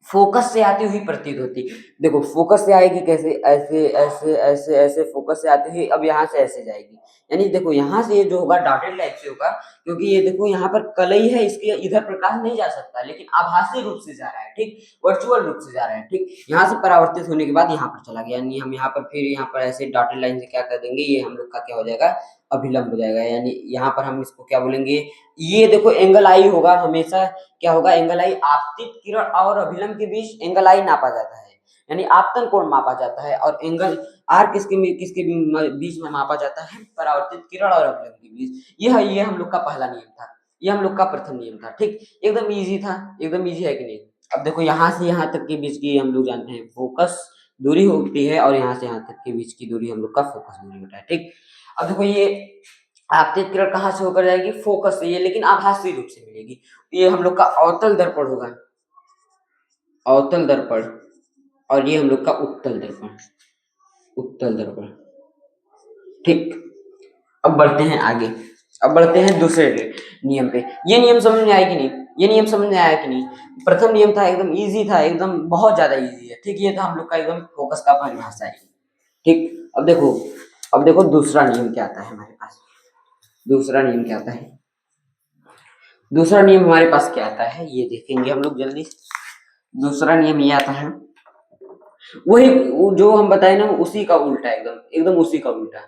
फोकस से आती हुई प्रतीत होती, देखो फोकस से आएगी कैसे, ऐसे ऐसे ऐसे ऐसे फोकस से आती हुई, अब यहाँ से ऐसे जाएगी, यानी देखो यहाँ से ये जो होगा डॉटेड लाइन से होगा, क्योंकि ये देखो यहाँ पर कलई है, इसके इधर प्रकाश नहीं जा सकता, लेकिन आभासी रूप से जा रहा है, ठीक, वर्चुअल रूप से जा रहा है, ठीक। यहाँ से परावर्तित होने के बाद यहाँ पर चला गया, यानी हम यहाँ पर फिर यहाँ पर ऐसे डॉटेड लाइन से क्या कर देंगे, ये हम लोग का क्या हो जाएगा, अभिलंब हो जाएगा, यानी यहाँ पर हम इसको क्या बोलेंगे, ये देखो एंगल आई होगा हमेशा, क्या होगा, एंगल आई, आपतित किरण और अभिलंब के बीच एंगल आई नापा जाता है, यानी आपतन कोण मापा जाता है, और एंगल आर किसके किसके बीच में मापा जाता है, परावर्तित किरण और अभिलंब के बीच। ये हम लोग का पहला नियम था, ये हम लोग का प्रथम नियम था, ठीक। एकदम इजी था, एकदम इजी है कि नहीं। अब देखो यहाँ से यहाँ तक के बीच की हम लोग जानते हैं फोकस दूरी होती है, और यहाँ से यहाँ तक के बीच की दूरी हम लोग का फोकस दूरी होता है, ठीक। अब देखो ये आपतित किरण कहाँ से होकर जाएगी, फोकस से, ये लेकिन आभासी रूप से मिलेगी, ये हम लोग का अवतल दर्पण होगा, अवतल दर्पण, और ये हम लोग का उत्तल दर्पण, उत्तल दर्पण, ठीक। अब बढ़ते हैं आगे, अब बढ़ते हैं दूसरे नियम पे। ये नियम समझ में आया कि नहीं? ये नियम समझ में आया कि नहीं? प्रथम नियम था एकदम इजी था, एकदम बहुत ज्यादा इजी है, ठीक। ये था हम लोग का एकदम फोकस का परिभाषा है, ठीक। अब देखो दूसरा नियम क्या आता है हमारे पास। दूसरा नियम क्या आता है? दूसरा नियम हमारे पास क्या आता है ये देखेंगे हम लोग जल्दी। दूसरा नियम ये आता है, वही जो हम बताए ना उसी का उल्टा, एकदम एकदम उसी का उल्टा।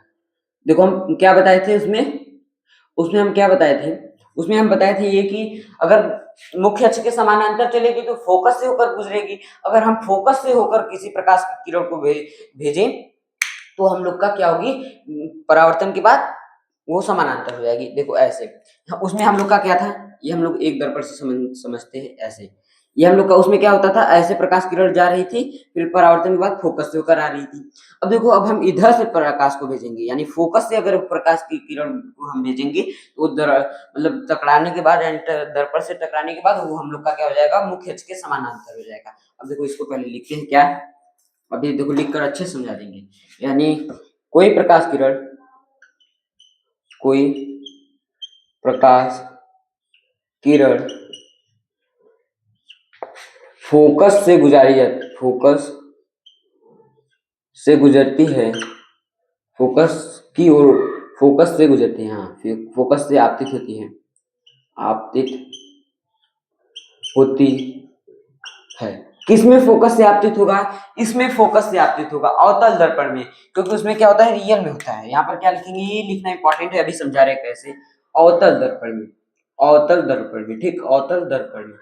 देखो हम क्या बताए थे उसमें, उसमें हम क्या बताए थे? उसमें हम बताए थे ये कि अगर मुख्य अक्ष के समानांतर चलेगी तो फोकस से होकर गुजरेगी। अगर हम फोकस से होकर किसी प्रकाश की किरण को भेजें तो हम लोग का क्या होगी, परावर्तन के बाद वो समानांतर हो जाएगी। देखो ऐसे, उसमें हम लोग का क्या था, ये हम लोग एक दर्पण से समझते हैं ऐसे। ये हम लोग का उसमें क्या होता था, ऐसे प्रकाश किरण जा रही थी, फिर परावर्तन के बाद फोकस से होकर आ रही थी। अब देखो अब हम इधर से प्रकाश को भेजेंगे, यानी फोकस से अगर प्रकाश की किरण को हम भेजेंगे तो मतलब टकराने के बाद, दर्पण से टकराने के बाद वो हम लोग का क्या हो जाएगा, मुख्य अक्ष के समानांतर हो जाएगा। अब देखो इसको पहले लिखते हैं क्या, अभी देखो लिखकर अच्छे से समझा देंगे। यानी कोई प्रकाश किरण, कोई प्रकाश किरण फोकस से गुजारी जाती, फोकस से गुजरती है, फोकस की ओर, फोकस से गुजरती है, हाँ फोकस से आपतित होती है, आपतित होती है। किसमें फोकस से आपतित होगा? इसमें फोकस से आपतित होगा, अवतल दर्पण में, क्योंकि उसमें क्या होता है, रियल में होता है। यहाँ पर क्या लिखेंगे, ये लिखना इंपॉर्टेंट है, अभी समझा रहे कैसे। अवतल दर्पण में, अवतल दर्पण में, ठीक, अवतल दर्पण में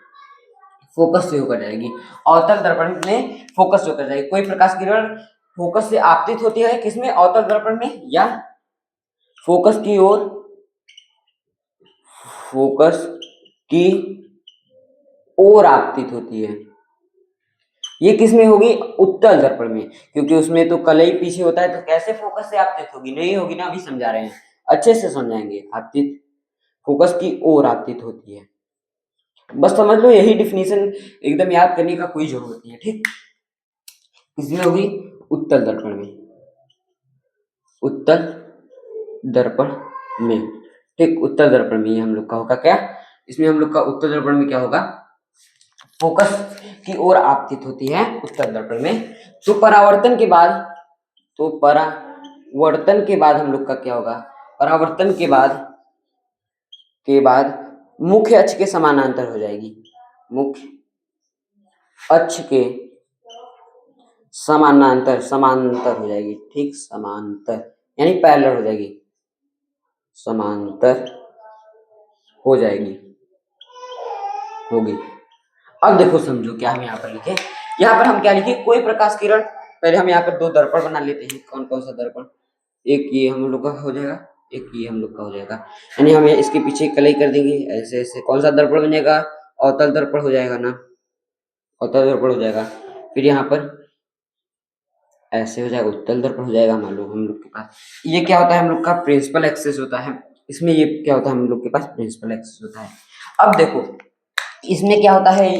फोकस से होकर जाएगी, अवतल दर्पण में फोकस से होकर जाएगी। कोई प्रकाश किरण फोकस से आपतित होती है, किसमें, अवतल दर्पण में, या फोकस की ओर, फोकस की ओर आपतित होती है। ये किसमें होगी, उत्तल दर्पण में, क्योंकि उसमें तो कलई पीछे होता है, तो कैसे फोकस से आपतित होगी, नहीं होगी ना, अभी समझा रहे हैं, अच्छे से समझाएंगे। आपतित, फोकस की ओर आपतित होती है, बस समझ लो, यही डिफिनीशन एकदम याद करने का कोई जरूरत नहीं है, ठीक। किसमें होगी, उत्तल दर्पण में, उत्तल दर्पण में, ठीक, उत्तल दर्पण में ये हम लोग का होगा क्या, इसमें हम लोग का उत्तल दर्पण में क्या होगा, फोकस की ओर आपतित होती है उत्तल दर्पण में। तो परावर्तन के बाद, तो परावर्तन के बाद हम लोग का क्या होगा, परावर्तन के बाद मुख्य अक्ष के समानांतर हो जाएगी, मुख्य अक्ष के समानांतर, समांतर हो जाएगी, ठीक, समांतर यानी पैरेलल हो जाएगी, समांतर हो जाएगी, होगी। अब देखो समझो क्या हम यहाँ पर लिखे, यहाँ पर हम क्या लिखे, कोई प्रकाश किरण, पहले हम यहाँ पर दो दर्पण बना लेते हैं। कौन कौन सा दर्पण, एक ये हम लोग का हो जाएगा, एक ये हम लोग का हो जाएगा, यानी हम इसके पीछे कलई कर देंगे ऐसे ऐसे। कौन सा दर्पण बनेगा, अवतल दर्पण हो जाएगा ना, अवतल दर्पण हो जाएगा। फिर यहाँ पर ऐसे हो जाएगा, उत्तल दर्पण हो जाएगा। मान लो हम लोग के पास ये क्या होता है, हम लोग का प्रिंसिपल एक्सिस होता है, इसमें ये क्या होता है, हम लोग के पास प्रिंसिपल एक्सिस होता है। अब देखो इसमें क्या होता है,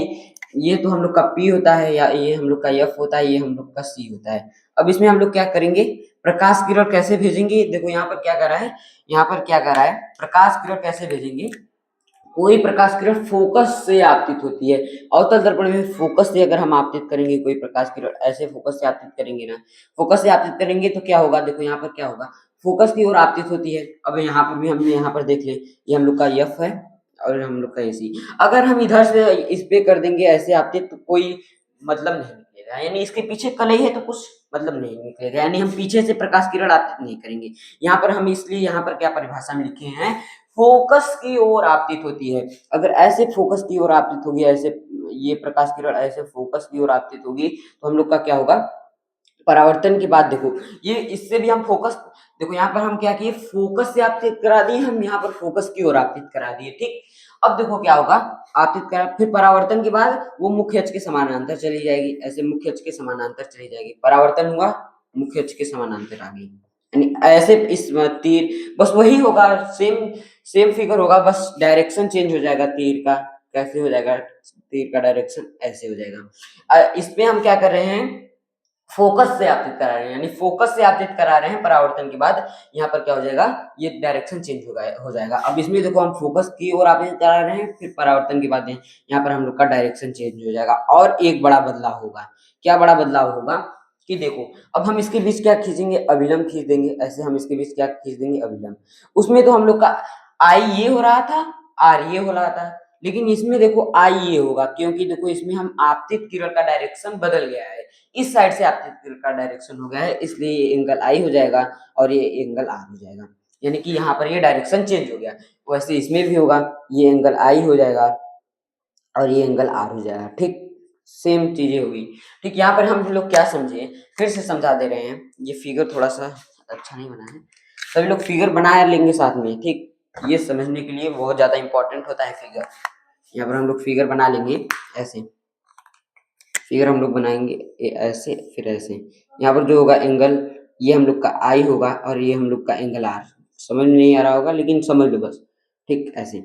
ये तो हम लोग का P होता है, या ये हम लोग का F होता है, ये हम लोग का C होता है। अब इसमें हम लोग क्या करेंगे, प्रकाश किरण कैसे भेजेंगे, देखो यहाँ पर क्या कर रहा है, यहाँ पर क्या कर रहा है, प्रकाश किरण कैसे भेजेंगे, कोई प्रकाश किरण फोकस से आपतित होती है। अवतल दर्पण में फोकस से अगर हम आपतित करेंगे, कोई प्रकाश किरण ऐसे फोकस से आपतित करेंगे ना, फोकस से आपतित करेंगे तो क्या होगा, देखो यहाँ पर क्या होगा, फोकस की ओर आपतित होती है। अब यहाँ पर भी हमने यहाँ पर देख ले, ये हम लोग का F है और हम लोग का AC। अगर हम इधर से इस पे कर देंगे ऐसे आपतित, तो कोई मतलब नहीं निकलेगा, यानी इसके पीछे कलई है तो कुछ मतलब नहीं निकलेगा, यानी हम पीछे से प्रकाश किरण आपतित नहीं करेंगे। यहाँ पर हम इसलिए यहाँ पर क्या परिभाषा में लिखे हैं, फोकस की ओर आपतित होती है। अगर ऐसे फोकस की ओर आपतित होगी, ऐसे ये प्रकाश किरण ऐसे फोकस की ओर आपतित होगी, तो हम लोग का क्या होगा, परावर्तन के बाद देखो ये इससे भी हम फोकस, देखो यहाँ पर हम क्या किए, फोकस से आपतित करा दिए, हम यहाँ पर फोकस की ओर आपतित करा दिए, ठीक। अब देखो क्या होगा, आपतित करा, फिर परावर्तन के बाद वो मुख्य अक्ष के समानांतर चली जाएगी, ऐसे मुख्य अक्ष के समानांतर चली जाएगी, परावर्तन हुआ, मुख्य अक्ष के समानांतर आ गई, यानी ऐसे इस तीर, बस वही होगा, सेम सेम फिगर होगा, बस डायरेक्शन चेंज हो जाएगा तीर का। कैसे हो जाएगा, तीर का डायरेक्शन ऐसे हो जाएगा। इस पे हम क्या कर रहे हैं, फोकस से आपतित करा रहे हैं, यानी फोकस से आपतित करा रहे हैं परावर्तन के बाद यहाँ पर क्या हो जाएगा, ये डायरेक्शन चेंज हो जाएगा। अब इसमें देखो हम फोकस की ओर आपतित करा रहे हैं, फिर परावर्तन के बाद यहाँ पर हम लोग का डायरेक्शन चेंज हो जाएगा। और एक बड़ा बदलाव होगा, क्या बड़ा बदलाव होगा कि देखो अब हम इसके बीच क्या खींचेंगे, अभिलंब खींच देंगे। ऐसे हम इसके बीच क्या खींच देंगे, अभिलंब। उसमें तो हम लोग का आई ये हो रहा था, आर ये हो रहा था, लेकिन इसमें देखो आई ये होगा, क्योंकि देखो इसमें हम आपतित किरण का डायरेक्शन बदल गया है, इस साइड से आपतित किरण का डायरेक्शन हो गया है, इसलिए ये एंगल आई हो जाएगा और ये एंगल आर हो जाएगा, यानी कि यहाँ पर ये डायरेक्शन चेंज हो गया। वैसे इसमें भी होगा, ये एंगल आई हो जाएगा और ये एंगल आर हो जाएगा। ठीक, सेम चीजें होगी। ठीक, यहाँ पर हम लोग क्या समझे, फिर से समझा दे रहे हैं। ये फिगर थोड़ा सा अच्छा नहीं बना है, सभी लोग फिगर बना लेंगे साथ में। ठीक, ये समझने के लिए बहुत ज्यादा इंपॉर्टेंट होता है फिगर। यहाँ पर हम लोग फिगर बना लेंगे, ऐसे फिगर हम लोग बनाएंगे, ऐसे फिर ऐसे। यहाँ पर जो होगा एंगल, ये हम लोग का आई होगा और ये हम लोग का एंगल आर। समझ में नहीं आ रहा होगा, लेकिन समझ लो बस। ठीक, ऐसे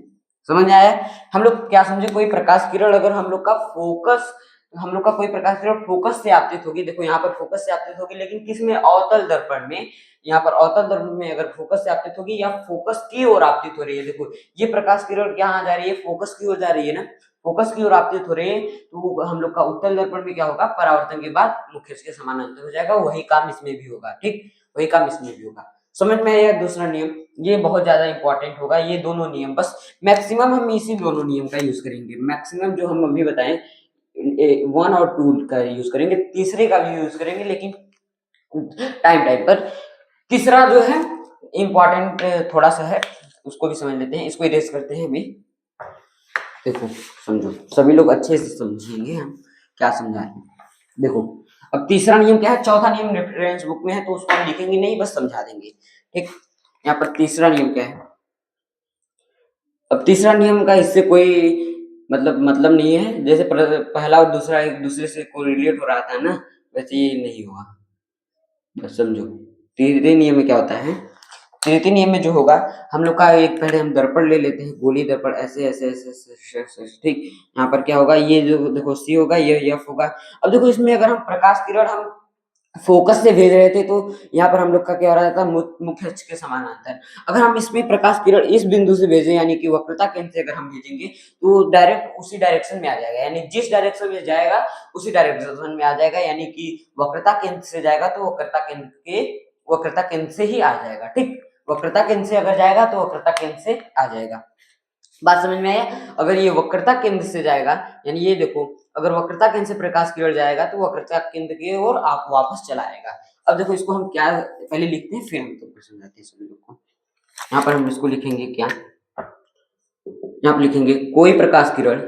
समझ में आया। हम लोग क्या समझे, कोई प्रकाश किरण अगर हम लोग का फोकस, हम लोग का कोई प्रकाश किरण फोकस से आपतित होगी, देखो यहाँ पर फोकस से आपतित होगी, लेकिन किस में, अवतल दर्पण में। यहाँ पर अवतल दर्पण में अगर फोकस से आपतित होगी या फोकस की ओर आपतित हो रही है, देखो ये प्रकाश किरण कहाँ जा रही है, फोकस की ओर जा रही है ना, फोकस की ओर आपतित हो रही है, तो हम लोग का उत्तल दर्पण में क्या होगा, परावर्तन के बाद मुख्य के समानांतर हो जाएगा। वही काम इसमें भी होगा। ठीक, वही काम इसमें भी होगा। समझ में आया दूसरा नियम, ये बहुत ज्यादा इंपॉर्टेंट होगा। ये दोनों नियम बस मैक्सिमम हम इसी दोनों नियम का यूज करेंगे। मैक्सिमम जो हम अभी बताएं 1 और 2 का यूज करेंगे, तीसरे का भी यूज करेंगे, लेकिन टाइम टाइम पर। तीसरा जो है इंपॉर्टेंट थोड़ा सा है, उसको भी समझ लेते हैं, इसको इरेज करते हैं अभी। देखो समझो, सभी लोग अच्छे से समझेंगे हम क्या समझा रहे हैं। देखो अब तीसरा नियम क्या है, चौथा नियम रेफरेंस बुक में है, तो उसको हम लिखेंगे नहीं, बस समझा देंगे। ठीक, यहाँ पर तीसरा नियम क्या है। अब तीसरा नियम का इससे कोई मतलब नहीं है। जैसे पहला और दूसरा एक दूसरे से कोरिलेट हो रहा था ना, वैसे ये नहीं हुआ, बस समझो। तृतीय नियम में क्या होता है, तृतीय नियम में जो होगा, हम लोग का एक पहले हम दर्पण ले लेते हैं, गोली दर्पण, ऐसे ऐसे ऐसे ऐसे, ऐसे, ऐसे। ठीक, यहाँ पर क्या होगा, ये जो देखो सी होगा, ये एफ होगा। अब देखो इसमें अगर हम प्रकाश किरण हम फोकस से भेज रहे थे, तो यहाँ पर हम लोग का क्या हो रहा था, मुख्य अक्ष के समानांतर। अगर हम इसमें प्रकाश किरण इस बिंदु से भेजें, यानी कि वक्रता केंद्र से अगर हम भेजेंगे, तो डायरेक्ट उसी डायरेक्शन में आ जाएगा, यानी जिस डायरेक्शन में जाएगा उसी डायरेक्शन में आ जाएगा, यानी कि वक्रता केंद्र से जाएगा तो वक्रता केंद्र से ही आ जाएगा। ठीक, वक्रता केंद्र से अगर जाएगा तो वक्रता केंद्र से आ जाएगा। बात समझ में आया। अगर ये वक्रता केंद्र से जाएगा, यानी ये देखो, अगर वक्रता केंद्र से प्रकाश किरण जाएगा तो वक्रता केंद्र की ओर आप वापस चला आएगा। अब देखो इसको हम क्या पहले लिखते हैं, फिर हम तुमको समझाते हैं सभी लोग को। यहाँ पर हम इसको लिखेंगे क्या, यहाँ पर लिखेंगे कोई प्रकाश किरण,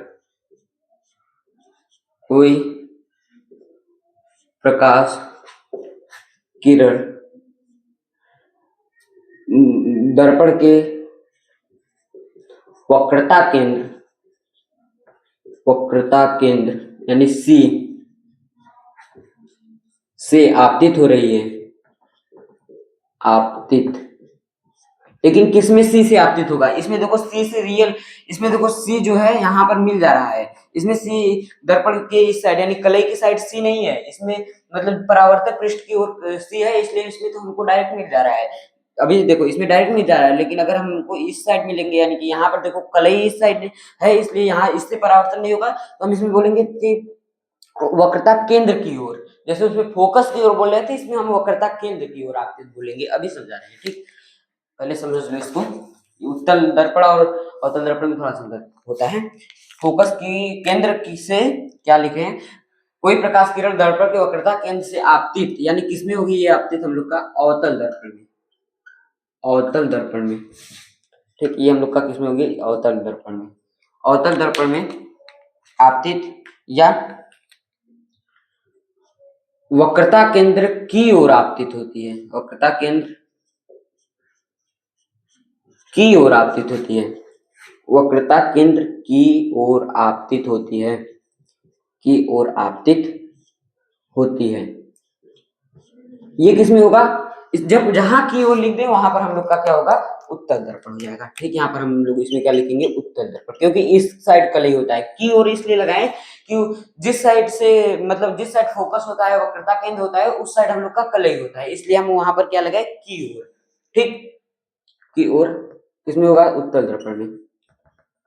कोई प्रकाश किरण दर्पण के वक्रता केंद्र यानी सी से आपतित हो रही है, आपतित। लेकिन किसमें सी से आपतित होगा, इसमें देखो सी से रियल, इसमें देखो सी जो है यहाँ पर मिल जा रहा है, इसमें सी दर्पण के इस साइड यानी कलई की साइड सी नहीं है, इसमें मतलब परावर्तक पृष्ठ की ओर सी है, इसलिए इसमें तो हमको डायरेक्ट मिल जा रहा है। अभी देखो इसमें डायरेक्ट मिल जा रहा है, लेकिन अगर हमको इस साइड में लेंगे, यानी कि यहाँ पर देखो कलई इस साइड है, इसलिए यहाँ इससे परावर्तन नहीं होगा, तो हम इसमें बोलेंगे कि वक्रता केंद्र की ओर। जैसे उसमें फोकस की ओर बोल रहे थे, इसमें हम वक्रता केंद्र की ओर आपतित बोलेंगे। अभी समझा रहे हैं। ठीक, पहले समझ लो इसको। उत्तल दर्पण और अवतल दर्पण में थोड़ा सा अंतर होता है। फोकस की केंद्र की से क्या लिखे हैं, कोई प्रकाश किरण दर्पण के वक्रता केंद्र से आपतित, यानी किसमें होगी ये आपतित, हम लोग का अवतल दर्पण में, अवतल दर्पण में। ठीक, ये हम लोग का किसमें होगी, अवतल दर्पण में। अवतल दर्पण में आपतित या वक्रता केंद्र की ओर आपतित होती है, वक्रता केंद्र की ओर आपतित होती है, वक्रता केंद्र की ओर आपतित होती है, की ओर आपतित होती है। ये किसमें होगा, जब जहां की ओर लिख दें वहां पर हम लोग का क्या होगा, उत्तल दर्पण हो जाएगा। ठीक, यहाँ पर हम लोग इसमें क्या लिखेंगे, उत्तल दर्पण, क्योंकि इस साइड कलई होता है। की ओर इसलिए लगाएं कि जिस साइड से मतलब जिस साइड फोकस होता है वक्रता केंद्र होता है उस साइड हम लोग का कलई होता है, इसलिए हम वहां पर क्या लगाए की ओर। ठीक, की ओर किसमें होगा उत्तल दर्पण में।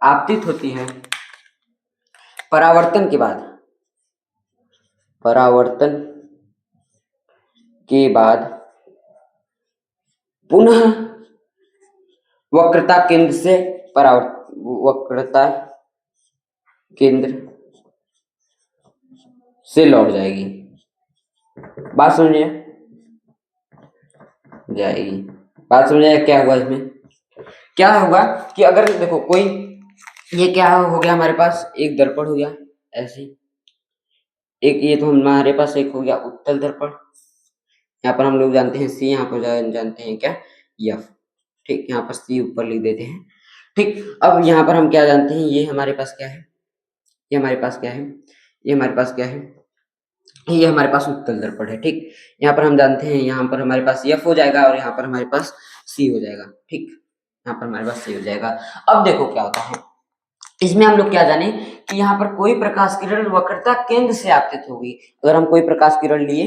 आपतित होती है परावर्तन के बाद, परावर्तन के बाद पुनः वक्रता केंद्र से वक्रता केंद्र से लौट जाएगी। बात समझिए जाएगी, बात समझिए क्या हुआ इसमें। क्या होगा कि अगर देखो कोई, ये क्या हो गया हमारे पास एक दर्पण हो गया ऐसे, एक ये तो हमारे पास एक हो गया उत्तल दर्पण, यहाँ पर हम लोग जानते हैं सी, यहाँ पर जानते हैं क्या एफ। ठीक, यहाँ पर सी ऊपर लिख देते हैं। ठीक, अब यहाँ पर हम क्या जानते हैं, ये हमारे पास क्या है, ये हमारे पास क्या है, ये हमारे पास क्या है, ये हमारे पास उत्तल दर्पण है। ठीक, यहाँ पर हम जानते हैं यहाँ पर हमारे पास एफ हो जाएगा और यहाँ पर हमारे पास सी हो जाएगा। ठीक, यहाँ पर हमारे पास सी हो जाएगा। अब देखो क्या होता है इसमें, हम लोग क्या जाने कि यहाँ पर कोई प्रकाश किरण वक्रता केंद्र से आपतित होगी। अगर हम कोई प्रकाश किरण लिए,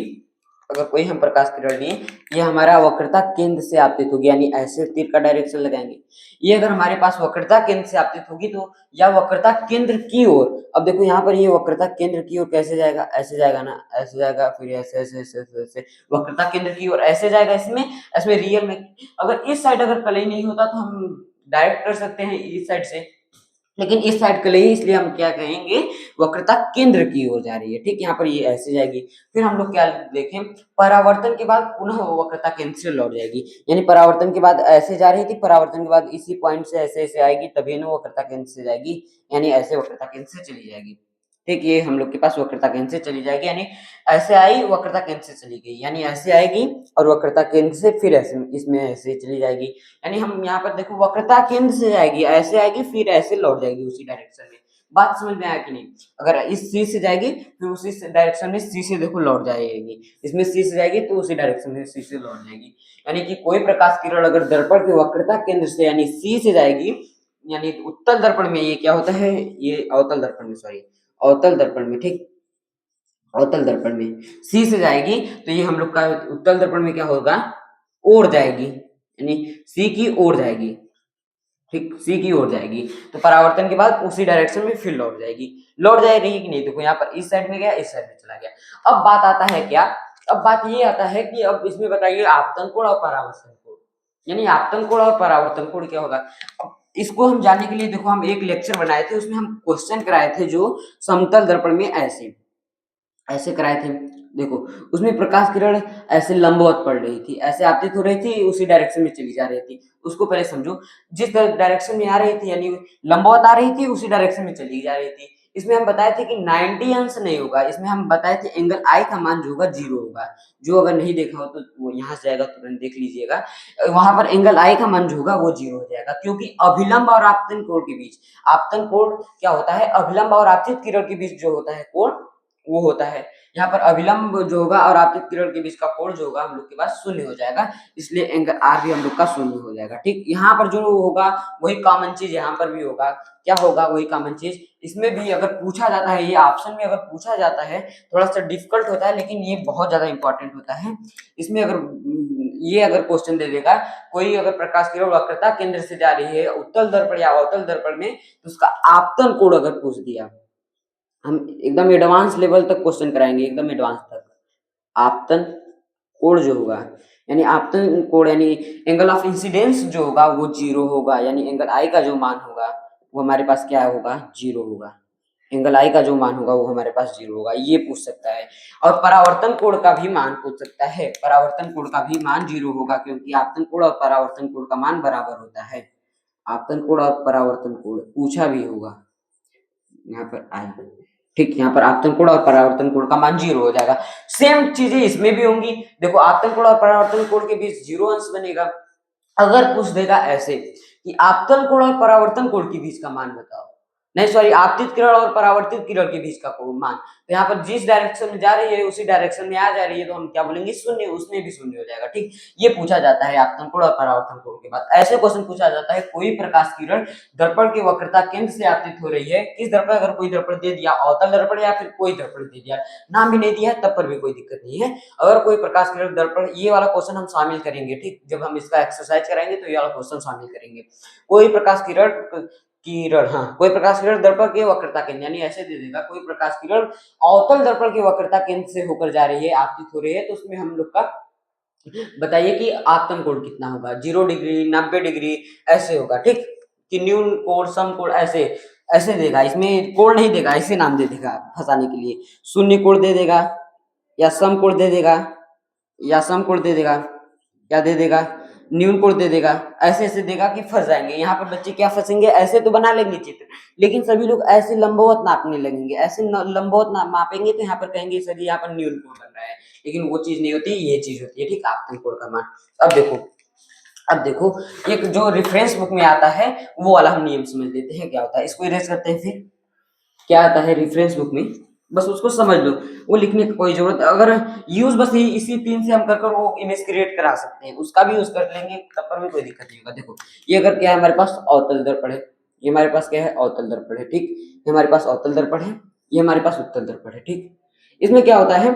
अगर कोई हम प्रकाश किरण लिए, ये हमारा वक्रता केंद्र से आपतित होगी, यानी ऐसे तीर का डायरेक्शन लगाएंगे। ये अगर हमारे पास वक्रता केंद्र से आपतित होगी तो या वक्रता केंद्र की ओर, अब देखो यहाँ पर ये वक्रता केंद्र की ओर कैसे जाएगा, ऐसे जाएगा ना, ऐसे जाएगा, फिर ऐसे ऐसे ऐसे ऐसे, ऐसे वक्रता केंद्र की ओर ऐसे जाएगा। इसमें इसमें रियल में अगर इस साइड अगर कलई नहीं होता तो हम डायरेक्ट कर सकते हैं इस साइड से, लेकिन इस साइड कलई, इसलिए हम क्या कहेंगे वक्रता केंद्र की ओर जा रही है। ठीक, यहाँ पर ये ऐसे जाएगी। फिर हम लोग क्या देखें, परावर्तन के बाद पुनः वक्रता केंद्र से लौट जाएगी, यानी परावर्तन के बाद ऐसे जा रही थी, परावर्तन के बाद इसी पॉइंट से ऐसे ऐसे आएगी, तभी ना वक्रता केंद्र से जाएगी, यानी ऐसे वक्रता केंद्र से चली जाएगी। ठीक, ये हम लोग के पास वक्रता केंद्र से चली जाएगी, यानी ऐसे आई वक्रता केंद्र से चली गई, यानी ऐसे आएगी और वक्रता केंद्र से फिर ऐसे इसमें ऐसे चली जाएगी। यानी हम यहाँ पर देखो वक्रता केंद्र से जाएगी, ऐसे आएगी, फिर ऐसे लौट जाएगी उसी डायरेक्शन में। बात समझ में आया कि नहीं? अगर इस सी से जाएगी फिर उसी डायरेक्शन में सी से देखो लौट जाएगी, इसमें सी से जाएगी तो उसी डायरेक्शन में सी से लौट जाएगी। यानी कि कोई प्रकाश किरण अगर दर्पण के वक्रता केंद्र से यानी सी से जाएगी, यानी उत्तल दर्पण में ये क्या होता है, ये अवतल दर्पण में, सॉरी अवतल दर्पण में, ठीक, अवतल दर्पण में सी से जाएगी तो ये हम लोग का उत्तल दर्पण में क्या होगा, ओर जाएगी, यानी सी की ओर जाएगी। ठीक, सी की ओर जाएगी तो परावर्तन के बाद उसी डायरेक्शन में फिर लौट जाएगी। लौट जाएगी कि नहीं, देखो यहाँ पर इस साइड में गया, इस साइड में चला गया। अब बात आता है क्या, अब बात ये आता है कि अब इसमें बताइए आपतन कोण और परावर्तन कोण, यानी आपतन कोण और परावर्तन कोण क्या होगा। अब इसको हम जानने के लिए देखो हम एक लेक्चर बनाए थे, उसमें हम क्वेश्चन कराए थे जो समतल दर्पण में ऐसे ऐसे कराए थे। देखो उसमें प्रकाश किरण ऐसे लंबवत पड़ रही थी, ऐसे आपतित हो रही थी, उसी डायरेक्शन में चली जा रही थी। उसको पहले समझो, जिस डायरेक्शन में आ रही थी यानी लंबवत आ रही थी, उसी डायरेक्शन में चली जा रही थी। इसमें हम बताए थे कि 90 अंश नहीं होगा, इसमें हम बताए थे एंगल आई का मान जो होगा 0 होगा। जो अगर नहीं देखा हो तो वो यहाँ से जाएगा, तुरंत देख लीजिएगा, वहां पर एंगल आई का मान जो होगा वो 0 हो जाएगा, क्योंकि अभिलंब और आपतन कोण के बीच, आपतन कोण क्या होता है, अभिलंब और आपतित किरण के बीच जो होता है कोण वो होता है। यहाँ पर अभिलंब जो होगा और आपतित किरण के बीच का कोण जो होगा हम लोग के पास 0 हो जाएगा, इसलिए एंगल आर भी हम लोग का 0 हो जाएगा। ठीक, यहाँ पर जो होगा वही कॉमन चीज यहाँ पर भी होगा, क्या होगा वही कॉमन चीज। इसमें भी अगर पूछा जाता है, ये ऑप्शन में अगर पूछा जाता है, थोड़ा सा डिफिकल्ट होता है लेकिन ये बहुत ज्यादा इंपॉर्टेंट होता है। इसमें अगर ये अगर क्वेश्चन दे देगा कोई, अगर प्रकाश किरण वक्रता केंद्र से जा रही है उत्तल दर्पण या अवतल दर्पण में, तो उसका आपतन कोण अगर पूछ दिया, हम एकदम एडवांस लेवल तक क्वेश्चन कराएंगे, एकदम एडवांस तक। आपतन कोण जो होगा, यानी आपतन कोण यानी एंगल ऑफ इंसिडेंस जो होगा वो 0 होगा, यानी एंगल आई का जो मान होगा वो हमारे पास क्या होगा, 0 होगा। एंगल आई का जो मान होगा वो हमारे पास 0 होगा, ये पूछ सकता है। और परावर्तन कोण का भी मान पूछ सकता है, परावर्तन कोण का भी मान 0 होगा, क्योंकि आपतन कोण और परावर्तन कोण का मान बराबर होता है। आपतन कोण और परावर्तन कोण पूछा भी होगा, यहाँ पर आई। ठीक, यहाँ पर आपतन कोण और परावर्तन कोण का मान 0 हो जाएगा। सेम चीजें इसमें भी होंगी। देखो आपतन कोण और परावर्तन कोण के बीच 0 अंश बनेगा। अगर पूछ देगा ऐसे कि आपतन कोण और परावर्तन कोण के बीच का मान बताओ, नहीं सॉरी, आपतित किरण और परावर्तित किरण के बीच का मान, तो यहाँ पर जिस डायरेक्शन में जा रही है उसी डायरेक्शन में आ जा रही है, तो हम क्या बोलेंगे, शून्य, उसमें भी शून्य हो जाएगा। ठीक, ये पूछा जाता है आपतन कोण और परावर्तन कोण के बाद। ऐसे क्वेश्चन पूछा जाता है, कोई प्रकाश किरण दर्पण की वक्रता केंद्र से आपतित हो रही है, किस दर्पण, अगर कोई दर्पण दे दिया, अवतल दर्पण या फिर कोई दर्पण दे दिया, नाम भी नहीं दिया है, तब पर भी कोई दिक्कत नहीं है। अगर कोई प्रकाश किरण दर्पण, ये वाला क्वेश्चन हम शामिल करेंगे, ठीक, जब हम इसका एक्सरसाइज कराएंगे तो ये वाला क्वेश्चन शामिल करेंगे। कोई प्रकाश किरण हाँ, कोई प्रकाश किरण दर्पण के वक्रता केंद्र, यानी ऐसे दे देगा, कोई प्रकाश किरण अवतल दर्पण के वक्रता केंद्र से होकर जा रही है, आपतित हो रही है, तो उसमें हम लोग का बताइए कि आपतन कोण कितना होगा, 0 डिग्री, 90 डिग्री, ऐसे होगा। ठीक, कि न्यून कोण, सम कोण, ऐसे ऐसे देगा, इसमें कोण नहीं देगा, ऐसे नाम दे देगा फंसाने के लिए। शून्य कोण दे देगा, या सम कोण दे देगा, या सम कोण दे देगा, क्या दे देगा, न्यून कोण दे देगा, ऐसे ऐसे देगा कि फंस जाएंगे। यहाँ पर बच्चे क्या फंसेंगे, ऐसे तो बना लेंगे चित्र, लेकिन सभी लोग ऐसे लंबवत नापने लगेंगे, ऐसे लंबवत मापेंगे, तो यहाँ पर कहेंगे सर यहाँ पर न्यून कोण बन रहा है, लेकिन वो चीज नहीं होती, ये चीज होती है। ठीक, आपतन कोण का मान। अब देखो एक जो रेफरेंस बुक में आता है वो वाला हम नियम समझ लेते हैं, क्या होता है, इसको इरेज करते हैं। फिर क्या आता है रेफरेंस बुक में, बस उसको समझ लो, वो लिखने की कोई जरूरत, अगर यूज बस इसी 3 से हम कर वो इमेज क्रिएट करा सकते हैं, उसका भी यूज कर लेंगे, तब पर भी कोई दिक्कत नहीं होगा। देखो ये अगर क्या है, हमारे पास अवतल दर्पण है, ये हमारे पास क्या है, अवतल दर्पण है। ठीक, ये हमारे पास अवतल दर्पण है, ये हमारे पास उत्तल दर्पण है। ठीक, इसमें क्या होता है,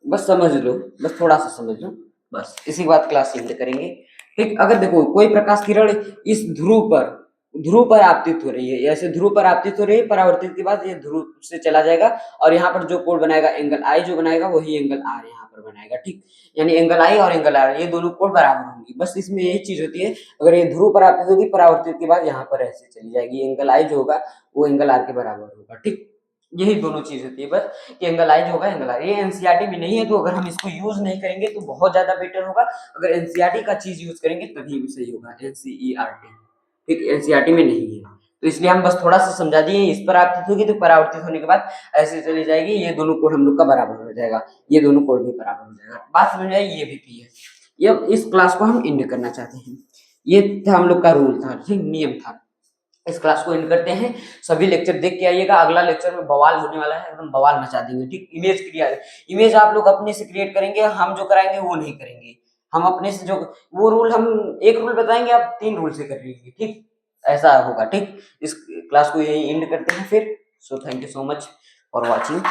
बस समझ लो, बस थोड़ा सा समझ लो, बस इसी के बाद क्लास एंड करेंगे। ठीक, अगर देखो कोई प्रकाश किरण इस ध्रुव पर आपतित हो रही है, ऐसे ध्रुव पर आपतित हो रही है, परावर्तित के बाद ये ध्रुव से चला जाएगा, और यहाँ पर जो कोण बनाएगा, एंगल आई जो बनाएगा, वही एंगल आर यहाँ पर बनाएगा। ठीक, यानी एंगल आई और एंगल आर, ये दोनों कोण बराबर होंगी। बस इसमें यही चीज होती है, अगर ये ध्रुव पर आपतित होगी, परावर्तित के बाद यहाँ पर ऐसे चली जाएगी, एंगल आई जो होगा वो एंगल आर के बराबर होगा। ठीक, यही दोनों चीज होती है बस, कि एंगल आई जो होगा एंगल आर। ये एनसीईआरटी में नहीं है, तो अगर हम इसको यूज नहीं करेंगे तो बहुत ज्यादा बेटर होगा, अगर एनसीईआरटी का चीज यूज करेंगे तभी सही होगा, एनसीईआरटी। ठीक, एनसीईआरटी में नहीं है, तो इसलिए हम बस थोड़ा सा समझा दिए, इस पर आपतित होगी तो परावर्तित होने के बाद ऐसे चली जाएगी, ये दोनों कोण हम लोग का बराबर हो जाएगा, ये दोनों कोण भी बराबर हो जाएगा। बात समझ आई, ये भी पी है। ये इस क्लास को हम एंड करना चाहते हैं, ये था हम लोग का रूल था, ठीक, नियम था। इस क्लास को एंड करते हैं, सभी लेक्चर देख के आइएगा, अगला लेक्चर में बवाल होने वाला है, एकदम बवाल मचा देंगे। ठीक, इमेज आप लोग अपने से क्रिएट करेंगे, हम जो कराएंगे वो नहीं करेंगे, हम अपने से जो वो रूल, हम एक रूल बताएंगे, आप 3 रूल से कर लीजिए। ठीक, ऐसा होगा। ठीक, इस क्लास को यही एंड करते हैं फिर। So thank you so much for watching.